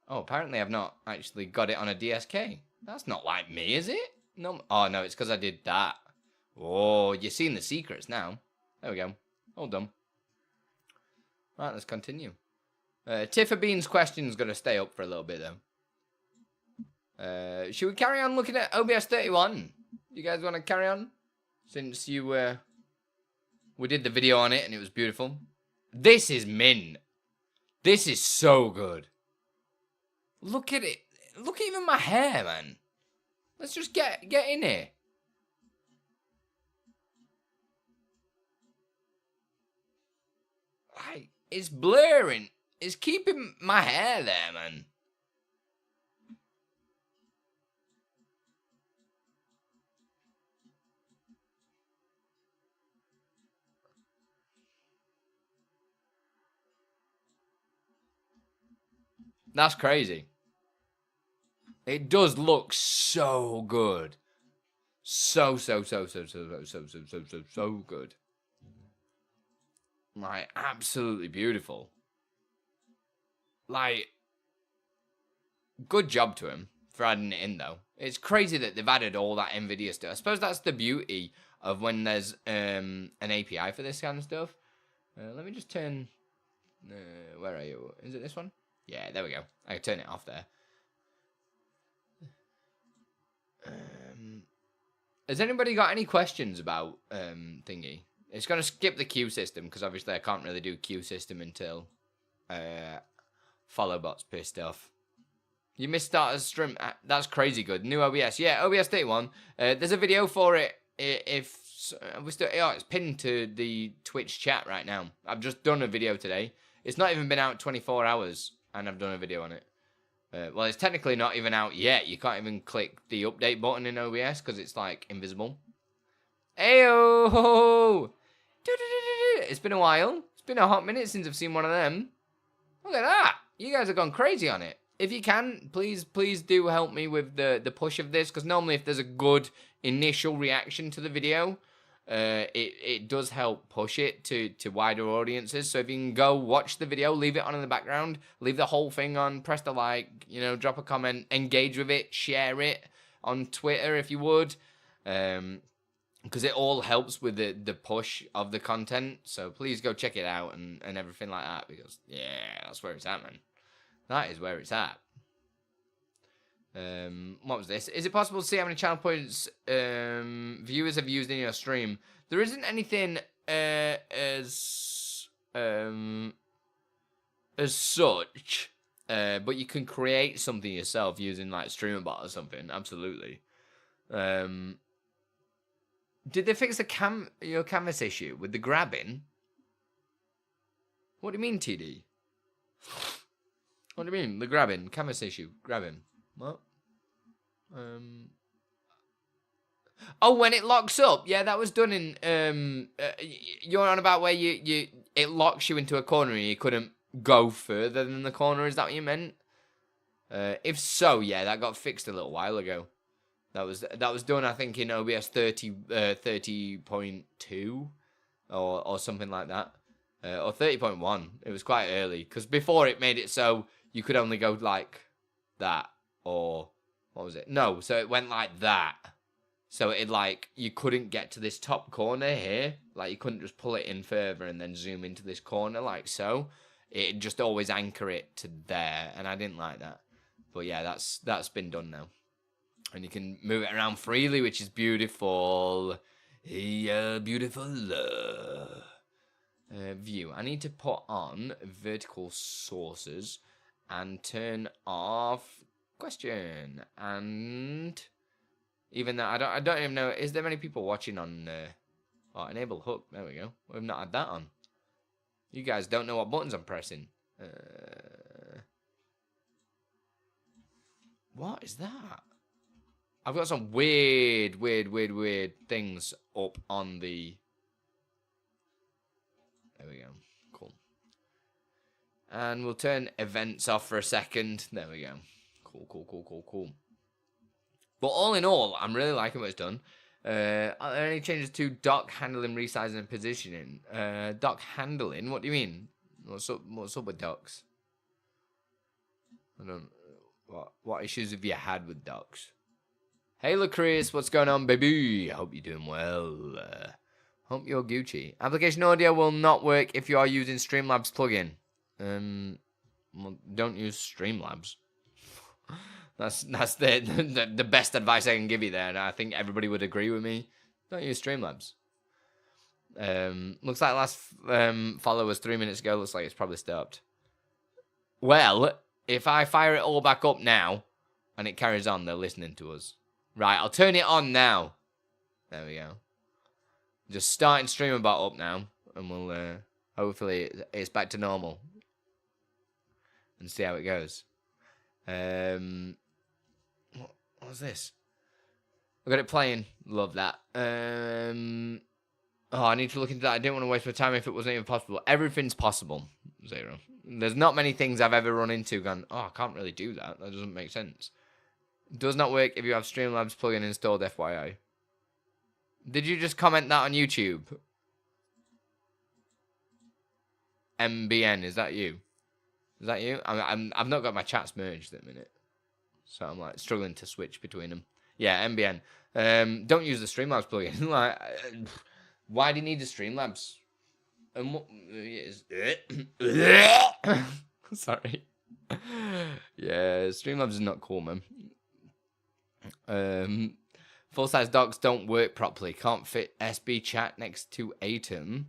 Oh, apparently I've not actually got it on a DSK. That's not like me, is it? No. Oh no, it's because I did that. Oh, you're seeing the secrets now. There we go. All done. Right, let's continue. Tiffa Bean's question's going to stay up for a little bit, though. Should we carry on looking at OBS 31? You guys want to carry on? Since you, we did the video on it and it was beautiful. This is mint. This is so good. Look at it. Look at even my hair, man. Let's just get in here. Like, it's blurring. It's keeping my hair there, man. That's crazy. It does look so good. So good. Like, absolutely beautiful. Like, good job to him for adding it in, though. It's crazy that they've added all that Nvidia stuff. I suppose that's the beauty of when there's an API for this kind of stuff. Let me just turn... where are you? Is it this one? Yeah, there we go. I can turn it off there. Has anybody got any questions about thingy? It's going to skip the queue system because obviously I can't really do queue system until Followbot's pissed off. You missed starter's stream. That's crazy good. New OBS. Yeah, OBS 31. There's a video for it. If we still, oh, it's pinned to the Twitch chat right now. I've just done a video today. It's not even been out 24 hours, and I've done a video on it. Well, it's technically not even out yet. You can't even click the update button in OBS because it's like invisible. Ayo! It's been a while. It's been a hot minute since I've seen one of them. Look at that. You guys have gone crazy on it. If you can, please do help me with the push of this, because normally if there's a good initial reaction to the video, it does help push it to wider audiences. So if you can go watch the video, leave it on in the background, leave the whole thing on, press the like, you know, drop a comment, engage with it, share it on Twitter if you would, because it all helps with the push of the content. So please go check it out and everything like that, because yeah, that's where it's at, man. That is where it's at. What was this? Is it possible to see how many channel points viewers have used in your stream? There isn't anything as such, but you can create something yourself using like StreamerBot or something. Absolutely. Did they fix your canvas issue with the grabbing? What do you mean, TD? What do you mean? The grabbing canvas issue, grabbing. What? Oh, when it locks up, yeah, that was done in. You're on about where it locks you into a corner and you couldn't go further than the corner. Is that what you meant? If so, yeah, that got fixed a little while ago. That was done, I think, in OBS 30.2 or something like that, or 30.1. It was quite early because before it made it so you could only go like that, or what was it? No, so it went like that. So it like you couldn't get to this top corner here. Like you couldn't just pull it in further and then zoom into this corner like so. It just always anchor it to there, and I didn't like that. But yeah, that's been done now. And you can move it around freely, which is beautiful. Yeah, beautiful. View. I need to put on vertical sources and turn off question. And even though I don't even know, is there many people watching on enable hook? There we go. We've not had that on. You guys don't know what buttons I'm pressing. What is that? I've got some weird things up on the... There we go. Cool. And we'll turn events off for a second. There we go. Cool. But all in all, I'm really liking what it's done. Are there any changes to dock handling, resizing, and positioning? Dock handling? What do you mean? What's up with docks? I don't... What issues have you had with docks? Hey, Lucreus, what's going on, baby? I hope you're doing well. Hope you're Gucci. Application audio will not work if you are using Streamlabs plugin. Well, don't use Streamlabs. That's the best advice I can give you there, and I think everybody would agree with me. Don't use Streamlabs. Looks like last follow was 3 minutes ago. Looks like it's probably stopped. Well, if I fire it all back up now, and it carries on, they're listening to us. Right, I'll turn it on now. There we go. Just starting streaming bot up now, and we'll hopefully it's back to normal, and see how it goes. What's this? I got it playing. Love that. Oh, I need to look into that. I didn't want to waste my time if it wasn't even possible. Everything's possible. 0. There's not many things I've ever run into gone, oh, I can't really do that. That doesn't make sense. Does not work if you have Streamlabs plugin installed, FYI. Did you just comment that on YouTube? MBN, is that you? Is that you? I've not got my chats merged at the minute, so I'm like struggling to switch between them. Yeah, MBN. Don't use the Streamlabs plugin. Like, why do you need the Streamlabs? And what is sorry. Yeah, Streamlabs is not cool, man. Full-size docks don't work properly. Can't fit SB chat next to Atom.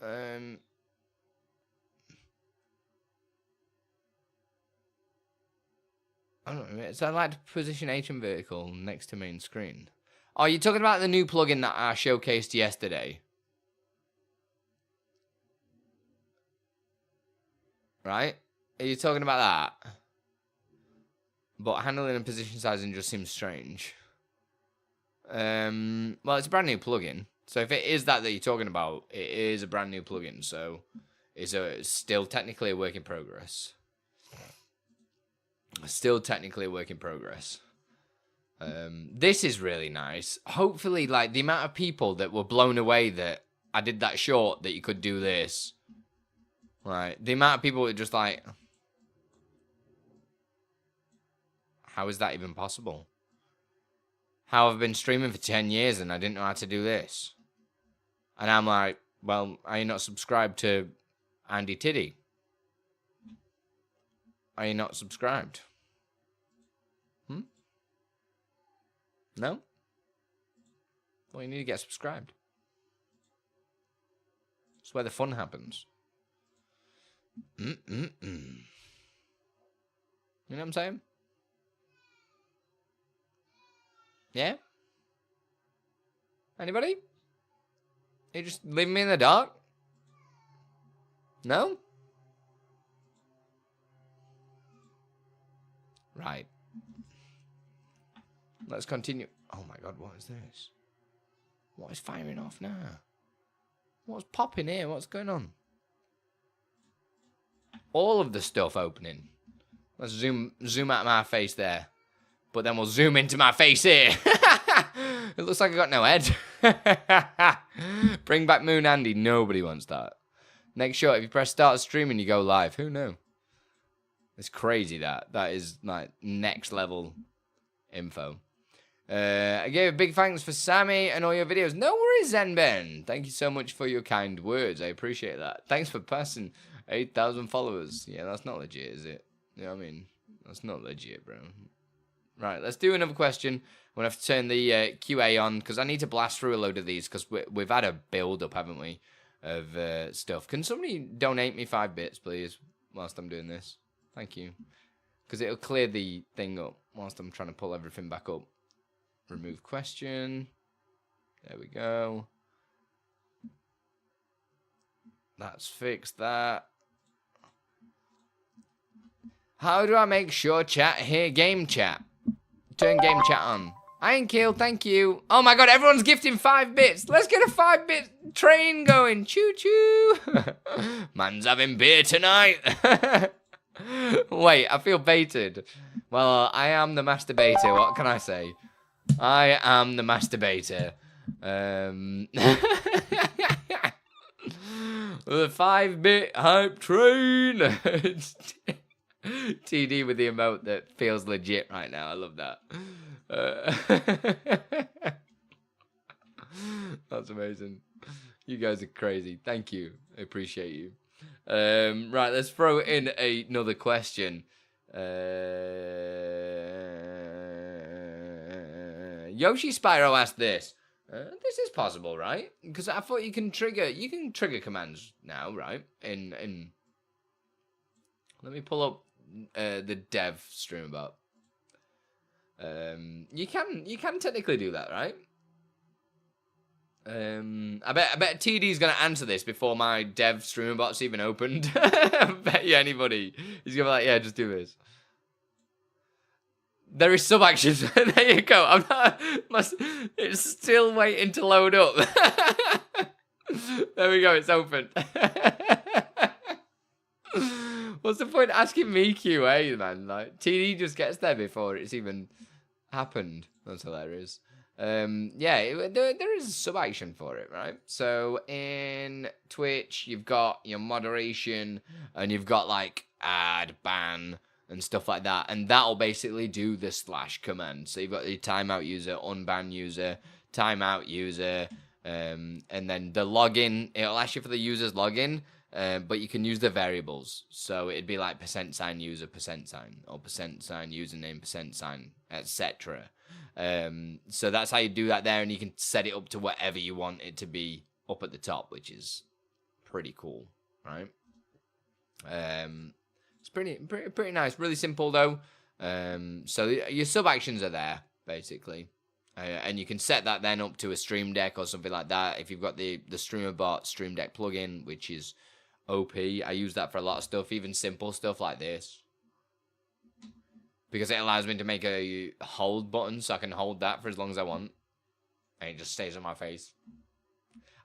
I don't know. So I like to position Atom vertical next to main screen. Oh, you're talking about the new plugin that I showcased yesterday, right? Are you talking about that? But handling and position sizing just seems strange. Well, it's a brand new plugin. So if it is that you're talking about, it is a brand new plugin. So it's still technically a work in progress. Still technically a work in progress. This is really nice. Hopefully, like, the amount of people that were blown away that I did that short that you could do this. Like, the amount of people were just like, how is that even possible? How I've been streaming for 10 years and I didn't know how to do this. And I'm like, well, are you not subscribed to Andi Tiddy? Are you not subscribed? No? Well, you need to get subscribed. It's where the fun happens. You know what I'm saying? Yeah? Anybody? You just leaving me in the dark? No? Right. Let's continue. Oh my god, what is this? What is firing off now? What's popping here? What's going on? All of the stuff opening. Let's zoom out my face there. But then we'll zoom into my face here. It looks like I got no head. Bring back Moon Andy. Nobody wants that. Next shot, if you press start streaming, you go live. Who knew? It's crazy that. That is like next level info. I gave a big thanks for Sammy and all your videos. No worries, Zenben. Thank you so much for your kind words. I appreciate that. Thanks for passing 8,000 followers. Yeah, that's not legit, is it? You know what I mean? That's not legit, bro. Right, let's do another question. I'm going to have to turn the QA on because I need to blast through a load of these because we've had a build-up, haven't we, of stuff. Can somebody donate me 5 bits, please, whilst I'm doing this? Thank you. Because it'll clear the thing up whilst I'm trying to pull everything back up. Remove question. There we go. That's fixed that. How do I make sure chat hear game chat? Turn game chat on. Iron Kill, thank you. Oh my god, everyone's gifting 5 bits. Let's get a 5-bit train going. Choo choo. Man's having beer tonight. Wait, I feel baited. Well, I am the masturbator. What can I say? I am the masturbator. The 5-bit hype train. TD with the emote that feels legit right now. I love that. That's amazing. You guys are crazy. Thank you. I appreciate you. Right, let's throw in another question. Yoshi Spyro asked this. This is possible, right? Because I thought you can trigger commands now, right? In let me pull up the dev stream about. You can technically do that, right? I bet TD's gonna answer this before my dev stream bot's even opened. I bet you anybody. He's gonna be like, yeah, just do this. There is some actions. There you go. It's still waiting to load up. There we go. It's open. What's the point asking me QA, man? Like, TD just gets there before it's even happened. That's hilarious. Yeah, there is sub action for it, right? So in Twitch, you've got your moderation, and you've got like add, ban, and stuff like that, and that'll basically do the slash command. So you've got the timeout user, unban user, timeout user, and then the login. It'll ask you for the user's login. But you can use the variables. So it'd be like %sign user, %sign, or %sign username, %sign, etc. So that's how you do that there, and you can set it up to whatever you want it to be up at the top, which is pretty cool, right? It's pretty nice, really simple though. So your sub actions are there basically, and you can set that then up to a Stream Deck or something like that. If you've got the Streamer Bot Stream Deck plugin, which is OP, I use that for a lot of stuff, even simple stuff like this, because it allows me to make a hold button, so I can hold that for as long as I want, and it just stays on my face.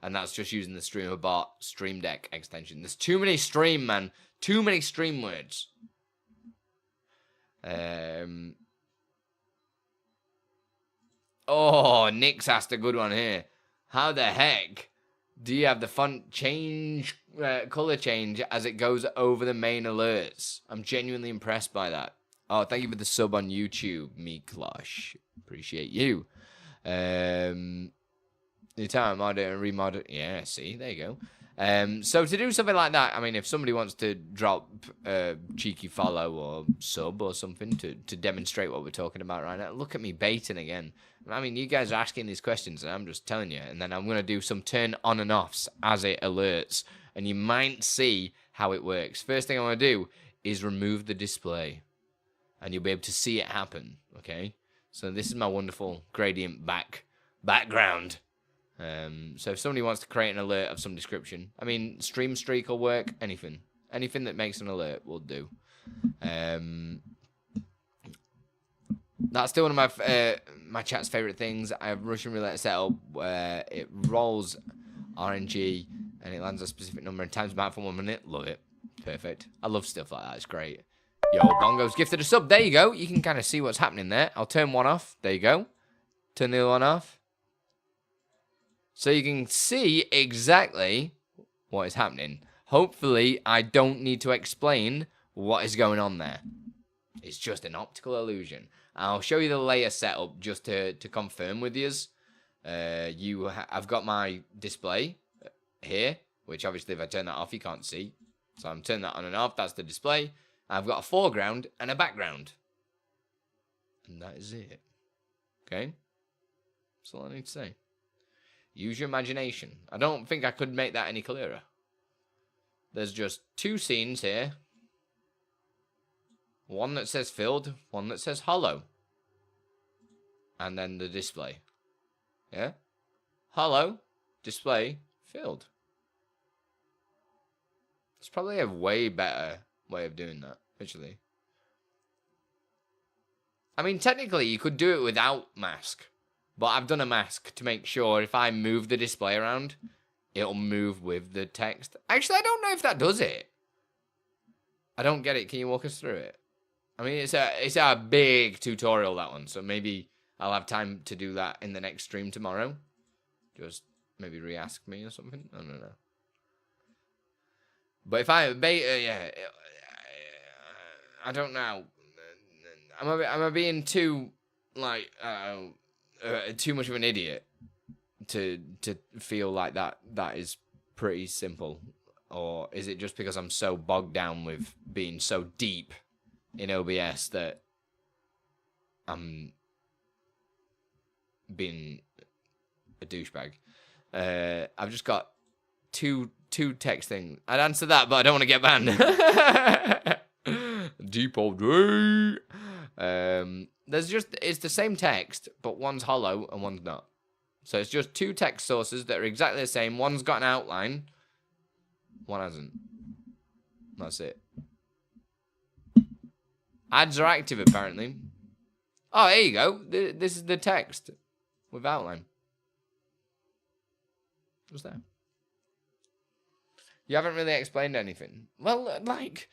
And that's just using the Streamer Bot Stream Deck extension. There's too many stream, man. Too many stream words. Oh, Nick's asked a good one here. How the heck do you have the font change, color change as it goes over the main alerts? I'm genuinely impressed by that. Oh, thank you for the sub on YouTube, Meeklosh. Appreciate you. The time mod it and remod it. Yeah, see, there you go. So to do something like that, I mean, if somebody wants to drop a cheeky follow or sub or something to demonstrate what we're talking about right now, look at me baiting again. I mean, you guys are asking these questions, and I'm just telling you. And then I'm going to do some turn on and offs as it alerts, and you might see how it works. First thing I want to do is remove the display, and you'll be able to see it happen, okay? So this is my wonderful gradient background. So if somebody wants to create an alert of some description, I mean, stream streak will work, anything that makes an alert will do. That's still one of my chat's favorite things. I have Russian roulette set up where it rolls RNG and it lands a specific number and times back for 1 minute. Love it. Perfect. I love stuff like that. It's great. Yo, Bongo's gifted a sub. There you go. You can kind of see what's happening there. I'll turn one off. There you go. Turn the other one off. So you can see exactly what is happening. Hopefully, I don't need to explain what is going on there. It's just an optical illusion. I'll show you the layer setup just to confirm with yous. I've got my display here, which obviously if I turn that off, you can't see. So I'm turning that on and off. That's the display. I've got a foreground and a background. And that is it. Okay? That's all I need to say. Use your imagination. I don't think I could make that any clearer. There's just two scenes here. One that says filled, one that says hollow. And then the display. Yeah? Hollow, display, filled. It's probably a way better way of doing that, actually. I mean, technically, you could do it without mask. But I've done a mask to make sure if I move the display around, it'll move with the text. Actually, I don't know if that does it. I don't get it. Can you walk us through it? I mean, it's a big tutorial, that one. So maybe I'll have time to do that in the next stream tomorrow. Just maybe re-ask me or something. I don't know. But if I I don't know. Am I being too like too much of an idiot to feel like that is pretty simple, or is it just because I'm so bogged down with being so deep in OBS that I'm being a douchebag? I've just got two text things. I'd answer that, but I don't want to get banned. Deep all day. It's the same text, but one's hollow and one's not. So it's just two text sources that are exactly the same. One's got an outline, one hasn't. That's it. Ads are active, apparently. Oh, there you go. This is the text with outline. What's that? You haven't really explained anything. Well, like,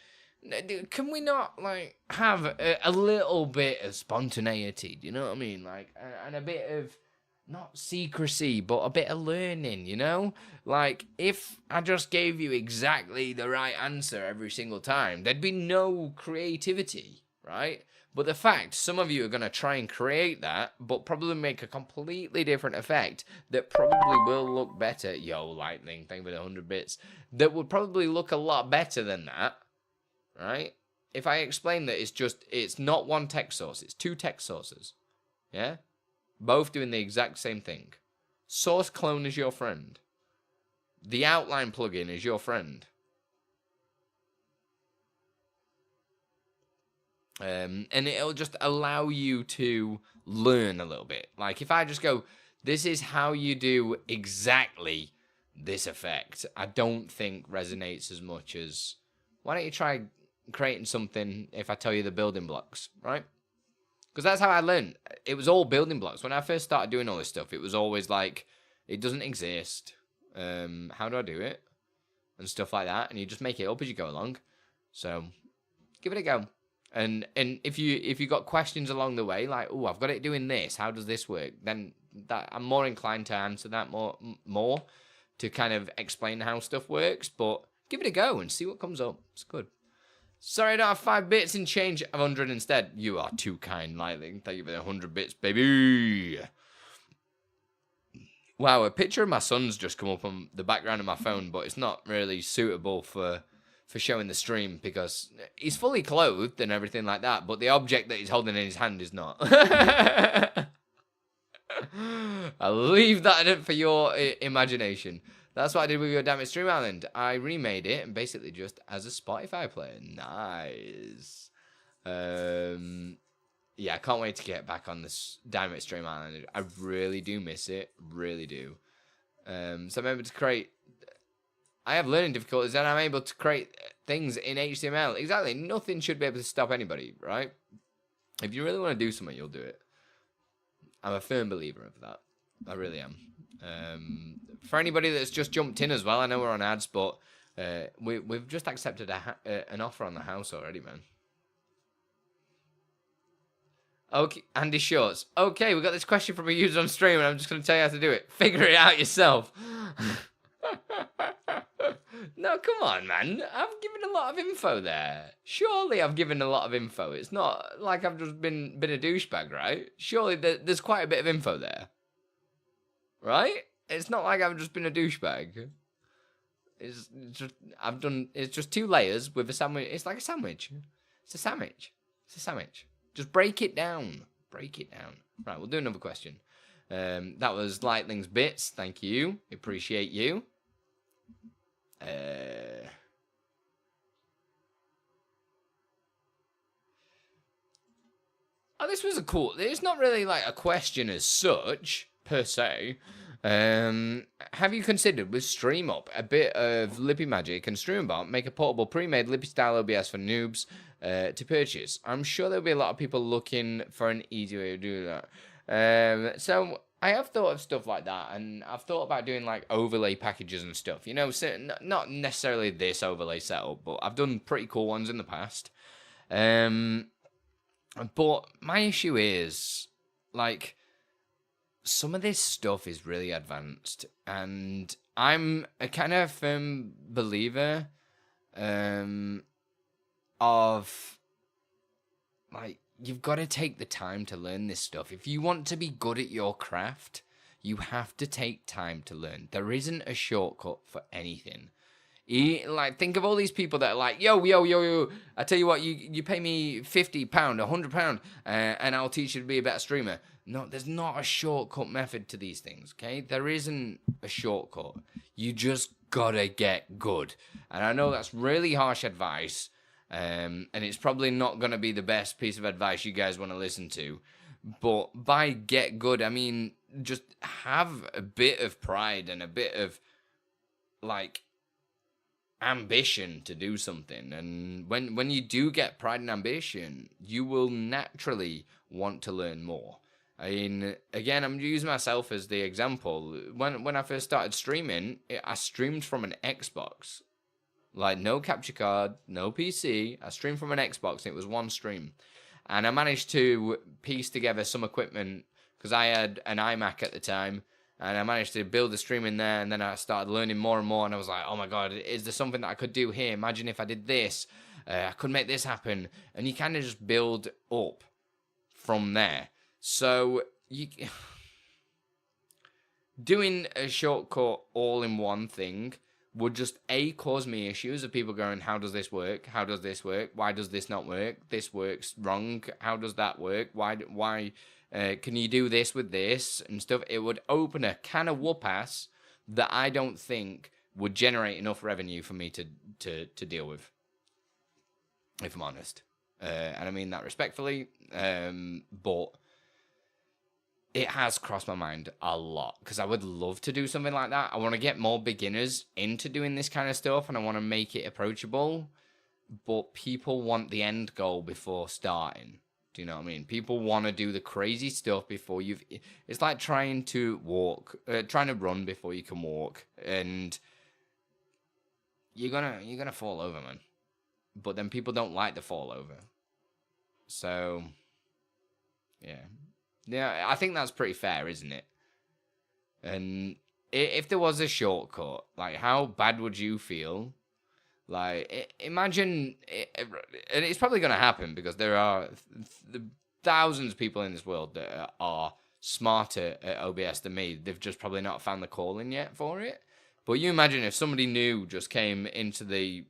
can we not, like, have a little bit of spontaneity? Do you know what I mean? Like, and a bit of, not secrecy, but a bit of learning, you know? Like, if I just gave you exactly the right answer every single time, there'd be no creativity, right? But the fact some of you are going to try and create that, but probably make a completely different effect that probably will look better. Yo, Lightning, thank you for the 100 bits. That would probably look a lot better than that, right? If I explain that it's not one text source, it's two text sources, yeah? Both doing the exact same thing. Source clone is your friend. The outline plugin is your friend. And it'll just allow you to learn a little bit. Like, if I just go, this is how you do exactly this effect, I don't think resonates as much as, why don't you try creating something if I tell you the building blocks, right? Because that's how I learned. It was all building blocks. When I first started doing all this stuff, it was always like, it doesn't exist. How do I do it? And stuff like that. And you just make it up as you go along. So, give it a go. And if you got questions along the way, like, oh, I've got it doing this, how does this work? Then that I'm more inclined to answer that more to kind of explain how stuff works. But give it a go and see what comes up. It's good. Sorry, I don't have 5 bits and change 100 instead. You are too kind, Lightning. Thank you for the 100 bits, baby. Wow, a picture of my son's just come up on the background of my phone, but it's not really suitable for showing the stream because he's fully clothed and everything like that, but the object that he's holding in his hand is not. I'll leave that for your imagination. That's what I did with your Damn It Stream Island. I remade it and basically just as a Spotify player. Nice. Yeah, I can't wait to get back on this Damn It Stream Island. I really do miss it. Really do. So I'm able to create... I have learning difficulties and I'm able to create things in HTML. Exactly. Nothing should be able to stop anybody, right? If you really want to do something, you'll do it. I'm a firm believer of that. I really am. For anybody that's just jumped in as well, I know we're on ads, but we've just accepted an offer on the house already, man. Okay, Andy Shorts. Okay, we got this question from a user on stream, and I'm just going to tell you how to do it. Figure it out yourself. No, come on, man. I've given a lot of info there. Surely I've given a lot of info. It's not like I've just been a douchebag, right? Surely there's quite a bit of info there. Right? It's not like I've just been a douchebag. It's just 2 layers with a sandwich. It's like a sandwich. It's a sandwich. It's a sandwich. Just break it down. Break it down. Right, we'll do another question. That was Lightning's bits. Thank you. Appreciate you. Oh, this was a cool... It's not really like a question as such, per se. Have you considered with StreamUp a bit of Lippy Magic and StreamBot make a portable pre-made Lippy style OBS for noobs to purchase. I'm sure there'll be a lot of people looking for an easy way to do that. So I have thought of stuff like that, and I've thought about doing like overlay packages and stuff. You know, so not necessarily this overlay setup, but I've done pretty cool ones in the past. But my issue is, like, some of this stuff is really advanced, and I'm a kind of firm believer of, like, you've got to take the time to learn this stuff. If you want to be good at your craft, you have to take time to learn. There isn't a shortcut for anything. Like, think of all these people that are like, yo, I tell you what, you pay me £50, £100, and I'll teach you to be a better streamer. No, there's not a shortcut method to these things, okay? There isn't a shortcut. You just gotta get good. And I know that's really harsh advice, and it's probably not gonna be the best piece of advice you guys want to listen to. But by get good, I mean just have a bit of pride and a bit of, like, ambition to do something. And when you do get pride and ambition, you will naturally want to learn more. I mean, again, I'm using myself as the example. When I first started streaming, I streamed from an Xbox. Like, no capture card, no PC. I streamed from an Xbox, and it was one stream. And I managed to piece together some equipment, because I had an iMac at the time, and I managed to build the stream in there, and then I started learning more and more, and I was like, oh my god, is there something that I could do here? Imagine if I did this. I could make this happen. And you kind of just build up from there. So, doing a shortcut all in one thing would just, A, cause me issues of people going, how does this work? How does this work? Why does this not work? This works wrong. How does that work? Why can you do this with this and stuff? It would open a can of whoop-ass that I don't think would generate enough revenue for me to deal with, if I'm honest. And I mean that respectfully, but it has crossed my mind a lot, because I would love to do something like that. I want to get more beginners into doing this kind of stuff, and I want to make it approachable, but people want the end goal before starting. Do you know what I mean? People want to do the crazy stuff before you've... It's like trying to run before you can walk, and you're gonna fall over, man. But then people don't like the fall over. So, yeah, I think that's pretty fair, isn't it? And if there was a shortcut, like, how bad would you feel? Like, imagine, and it's probably going to happen, because there are thousands of people in this world that are smarter at OBS than me. They've just probably not found the calling yet for it. But you imagine if somebody new just came into the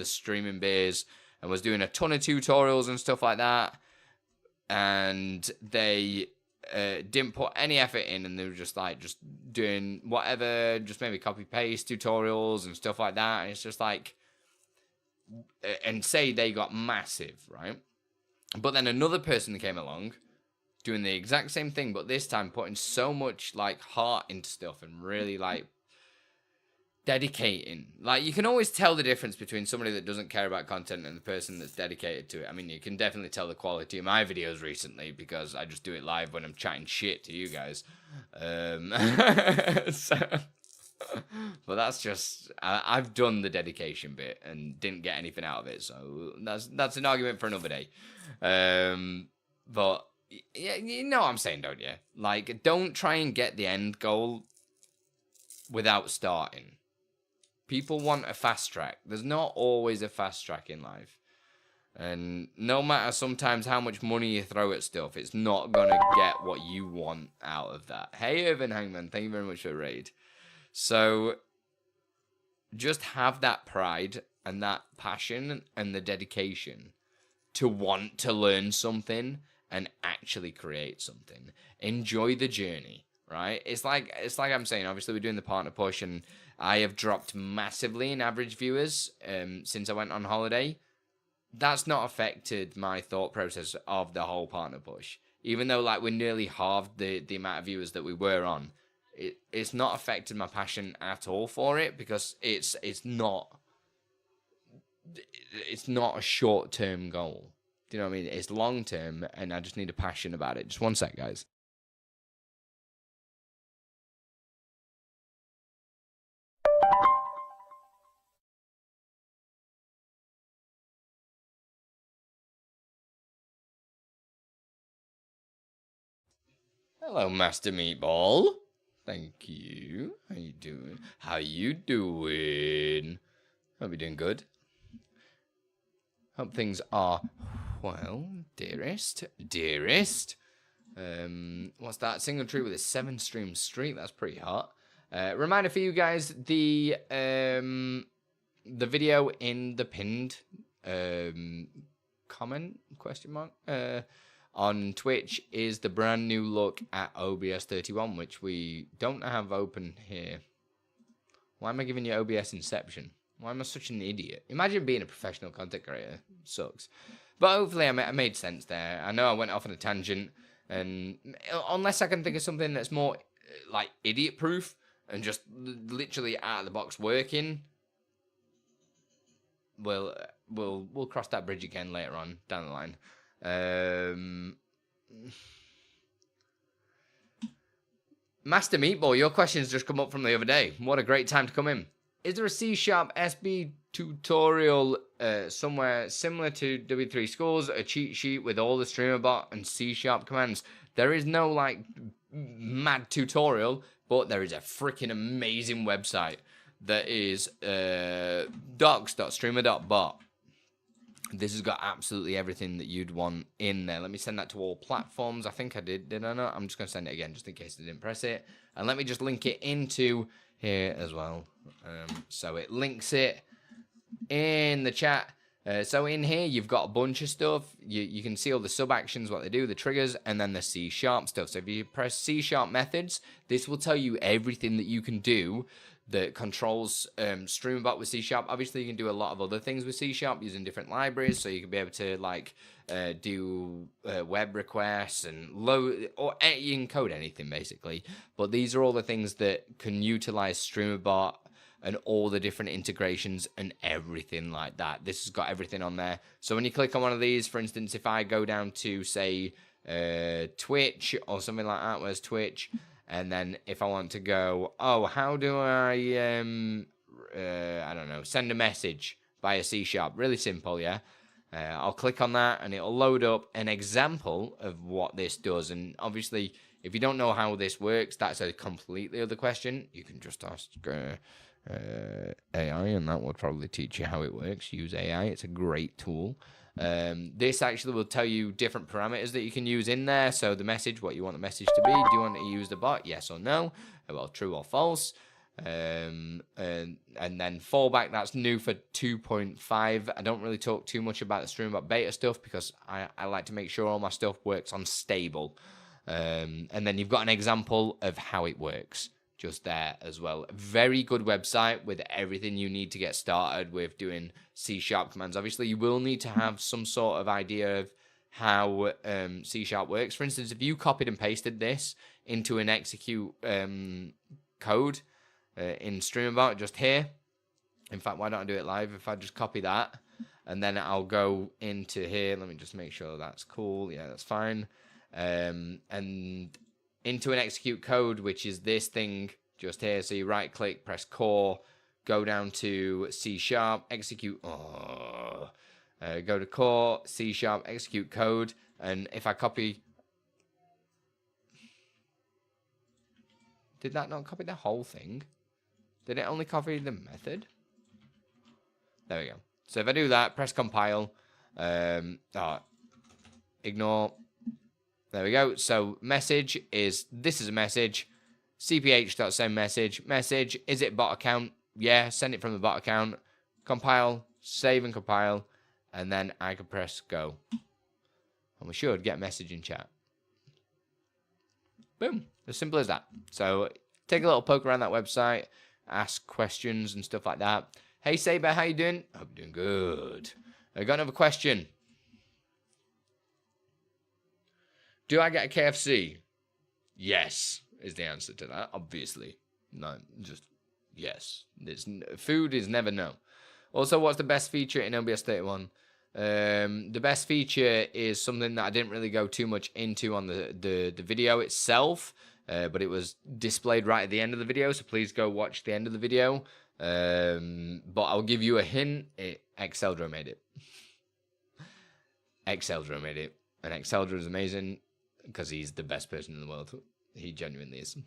streaming biz and was doing a ton of tutorials and stuff like that, and they didn't put any effort in, and they were just doing whatever, just maybe copy paste tutorials and stuff like that, and it's just like, and say they got massive, right? But then another person came along doing the exact same thing, but this time putting so much, like, heart into stuff and really, like, dedicating. Like, you can always tell the difference between somebody that doesn't care about content and the person that's dedicated to it. I mean, you can definitely tell the quality of my videos recently, because I just do it live when I'm chatting shit to you guys. So, but that's just, I've done the dedication bit and didn't get anything out of it, so that's an argument for another day. But yeah, you know what I'm saying, don't you? Like, don't try and get the end goal without starting. People want a fast track. There's not always a fast track in life. And no matter sometimes how much money you throw at stuff, it's not going to get what you want out of that. Hey, Irvin Hangman, thank you very much for the raid. So, just have that pride and that passion and the dedication to want to learn something and actually create something. Enjoy the journey, right? It's like I'm saying, obviously we're doing the partner push, and I have dropped massively in average viewers since I went on holiday. That's not affected my thought process of the whole partner push. Even though, like, we nearly halved the amount of viewers that we were on, it's not affected my passion at all for it, because it's not it's not a short-term goal. Do you know what I mean? It's long-term, and I just need a passion about it. Just one sec, guys. Hello, Master Meatball. Thank you. How you doing? How you doing? Hope you're doing good. Hope things are well, dearest. What's that? Single tree with a 7-stream streak. That's pretty hot. Reminder for you guys: the video in the pinned comment question mark on Twitch is the brand new look at OBS 31, which we don't have open here. Why am I giving you OBS Inception? Why am I such an idiot? Imagine being a professional content creator. Sucks. But hopefully I made sense there. I know I went off on a tangent, and unless I can think of something that's more like idiot-proof and just literally out of the box working, we'll cross that bridge again later on down the line. Master Meatball, your questions just come up from the other day. What a great time to come in. Is there a C# SB tutorial somewhere similar to W3 Schools, a cheat sheet with all the streamer bot and C# commands? There is no like mad tutorial, but there is a freaking amazing website that is docs.streamer.bot. This has got absolutely everything that you'd want in there. Let me send that to all platforms. I think I did I not? I'm just going to send it again just in case I didn't press it. And let me just link it into here as well. So it links it in the chat. So in here, you've got a bunch of stuff. You can see all the sub-actions, what they do, the triggers, and then the C# stuff. So if you press C# methods, this will tell you everything that you can do that controls StreamBot with C#. Obviously, you can do a lot of other things with C# using different libraries. So you can be able to like do web requests and load, or you can code anything basically. But these are all the things that can utilize StreamerBot and all the different integrations and everything like that. This has got everything on there. So when you click on one of these, for instance, if I go down to say Twitch or something like that, where's Twitch? And then if I want to go, oh, how do I don't know, send a message via C#? Really simple, yeah? I'll click on that and it'll load up an example of what this does. And obviously, if you don't know how this works, that's a completely other question. You can just ask AI, and that will probably teach you how it works. Use AI. It's a great tool. This actually will tell you different parameters that you can use in there. So the message, what you want the message to be. Do you want to use the bot? Yes or no? Well, true or false. And then fallback, that's new for 2.5. I don't really talk too much about the StreamBot beta stuff because I like to make sure all my stuff works on stable. And then you've got an example of how it works just there as well. Very good website with everything you need to get started with doing C# commands. Obviously, you will need to have some sort of idea of how C# works. For instance, if you copied and pasted this into an execute code in StreamBot just here. In fact, why don't I do it live? If I just copy that, and then I'll go into here. Let me just make sure that's cool. Yeah, that's fine. And into an execute code, which is this thing just here. So you right click, press core, go down to C#, execute. Go to core, C#, execute code. And if I copy, did that not copy the whole thing? Did it only copy the method? There we go. So if I do that, press compile, ignore. There we go. So message is, this is a message, cph.send message, is it bot account? Yeah, send it from the bot account. Compile, save and compile, and then I can press go. And we should get a message in chat. Boom. As simple as that. So take a little poke around that website, ask questions and stuff like that. Hey Saber, how you doing? Hope you're doing good. I got another question. Do I get a KFC? Yes, is the answer to that, obviously. No, just yes. Food is never no. Also, what's the best feature in OBS 31? The best feature is something that I didn't really go too much into on the video itself, but it was displayed right at the end of the video, so please go watch the end of the video. But I'll give you a hint. Exceldra made it. Exceldra made it. And Exceldra is amazing because he's the best person in the world. He genuinely is.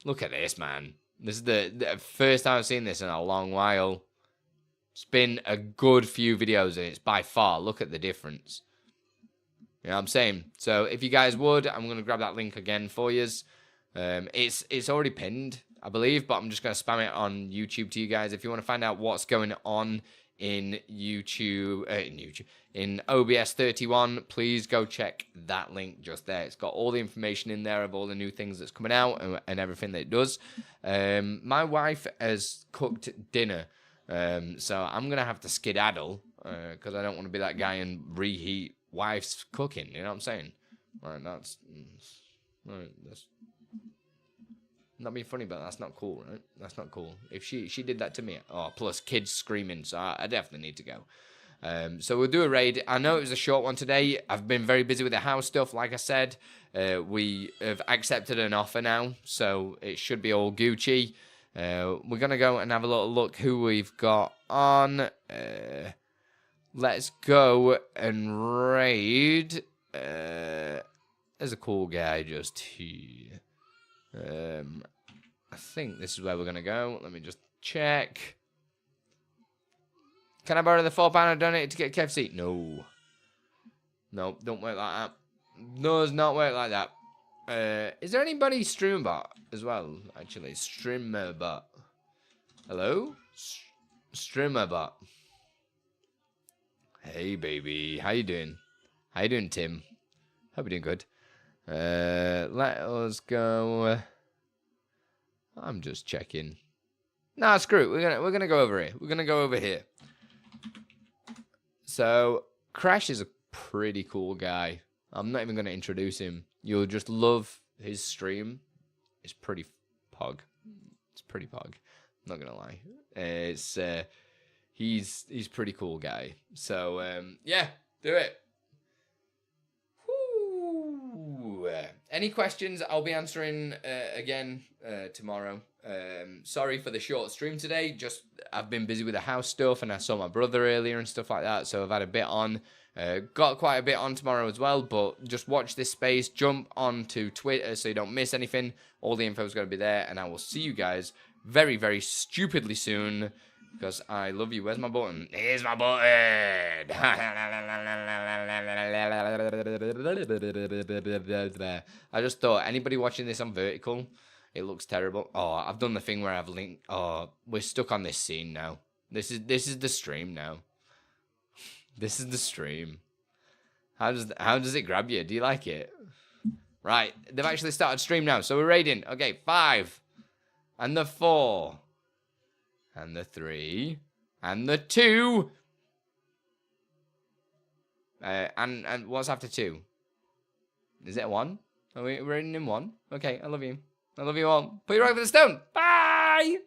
Look at this, man. This is the first time I've seen this in a long while. It's been a good few videos, and it's by far. Look at the difference. You know what I'm saying? So if you guys would, I'm going to grab that link again for you. It's already pinned, I believe, but I'm just going to spam it on YouTube to you guys. If you want to find out what's going on in in OBS 31, please go check that link just there. It's got all the information in there of all the new things that's coming out and everything that it does. My wife has cooked dinner, so I'm gonna have to skedaddle because I don't want to be that guy and reheat wife's cooking. You know what I'm saying? Right, that's not being funny, but that's not cool, right? That's not cool. If she did that to me, plus kids screaming, so I definitely need to go. So we'll do a raid. I know it was a short one today. I've been very busy with the house stuff. Like I said, we have accepted an offer now, so it should be all Gucci. We're gonna go and have a little look who we've got on. Let's go and raid. There's a cool guy just here. I think this is where we're gonna go. Let me just check. Can I borrow the £4 I donated to get KFC? No. No, don't work like that. No, does not work like that. Is there anybody Streambot as well? Actually, Streamerbot. Hello? Streamerbot. Hey, baby. How you doing? How you doing, Tim? Hope you're doing good. Let us go. I'm just checking. Nah, screw it. We're gonna go over here. We're gonna go over here. So Crash is a pretty cool guy. I'm not even gonna introduce him. You'll just love his stream. It's pretty pog. It's pretty pog. I'm not gonna lie. He's pretty cool guy. So yeah, do it. Any questions I'll be answering again tomorrow. Sorry for the short stream today. Just I've been busy with the house stuff, and I saw my brother earlier and stuff like that, so I've had a bit on. Got quite a bit on tomorrow as well, but just watch this space. Jump onto Twitter so you don't miss anything. All the info is going to be there, and I will see you guys very, very stupidly soon. Because I love you. Where's my button? Here's my button. I just thought, anybody watching this on vertical, it looks terrible. Oh, I've done the thing where I've linked. Oh, we're stuck on this scene now. This is the stream now. This is the stream. How does it grab you? Do you like it? Right, they've actually started stream now, so we're raiding. Okay, 5 and the 4. And the 3, and the 2, and what's after 2? Is it 1? We're in 1. Okay, I love you. I love you all. Put your right for the stone. Bye.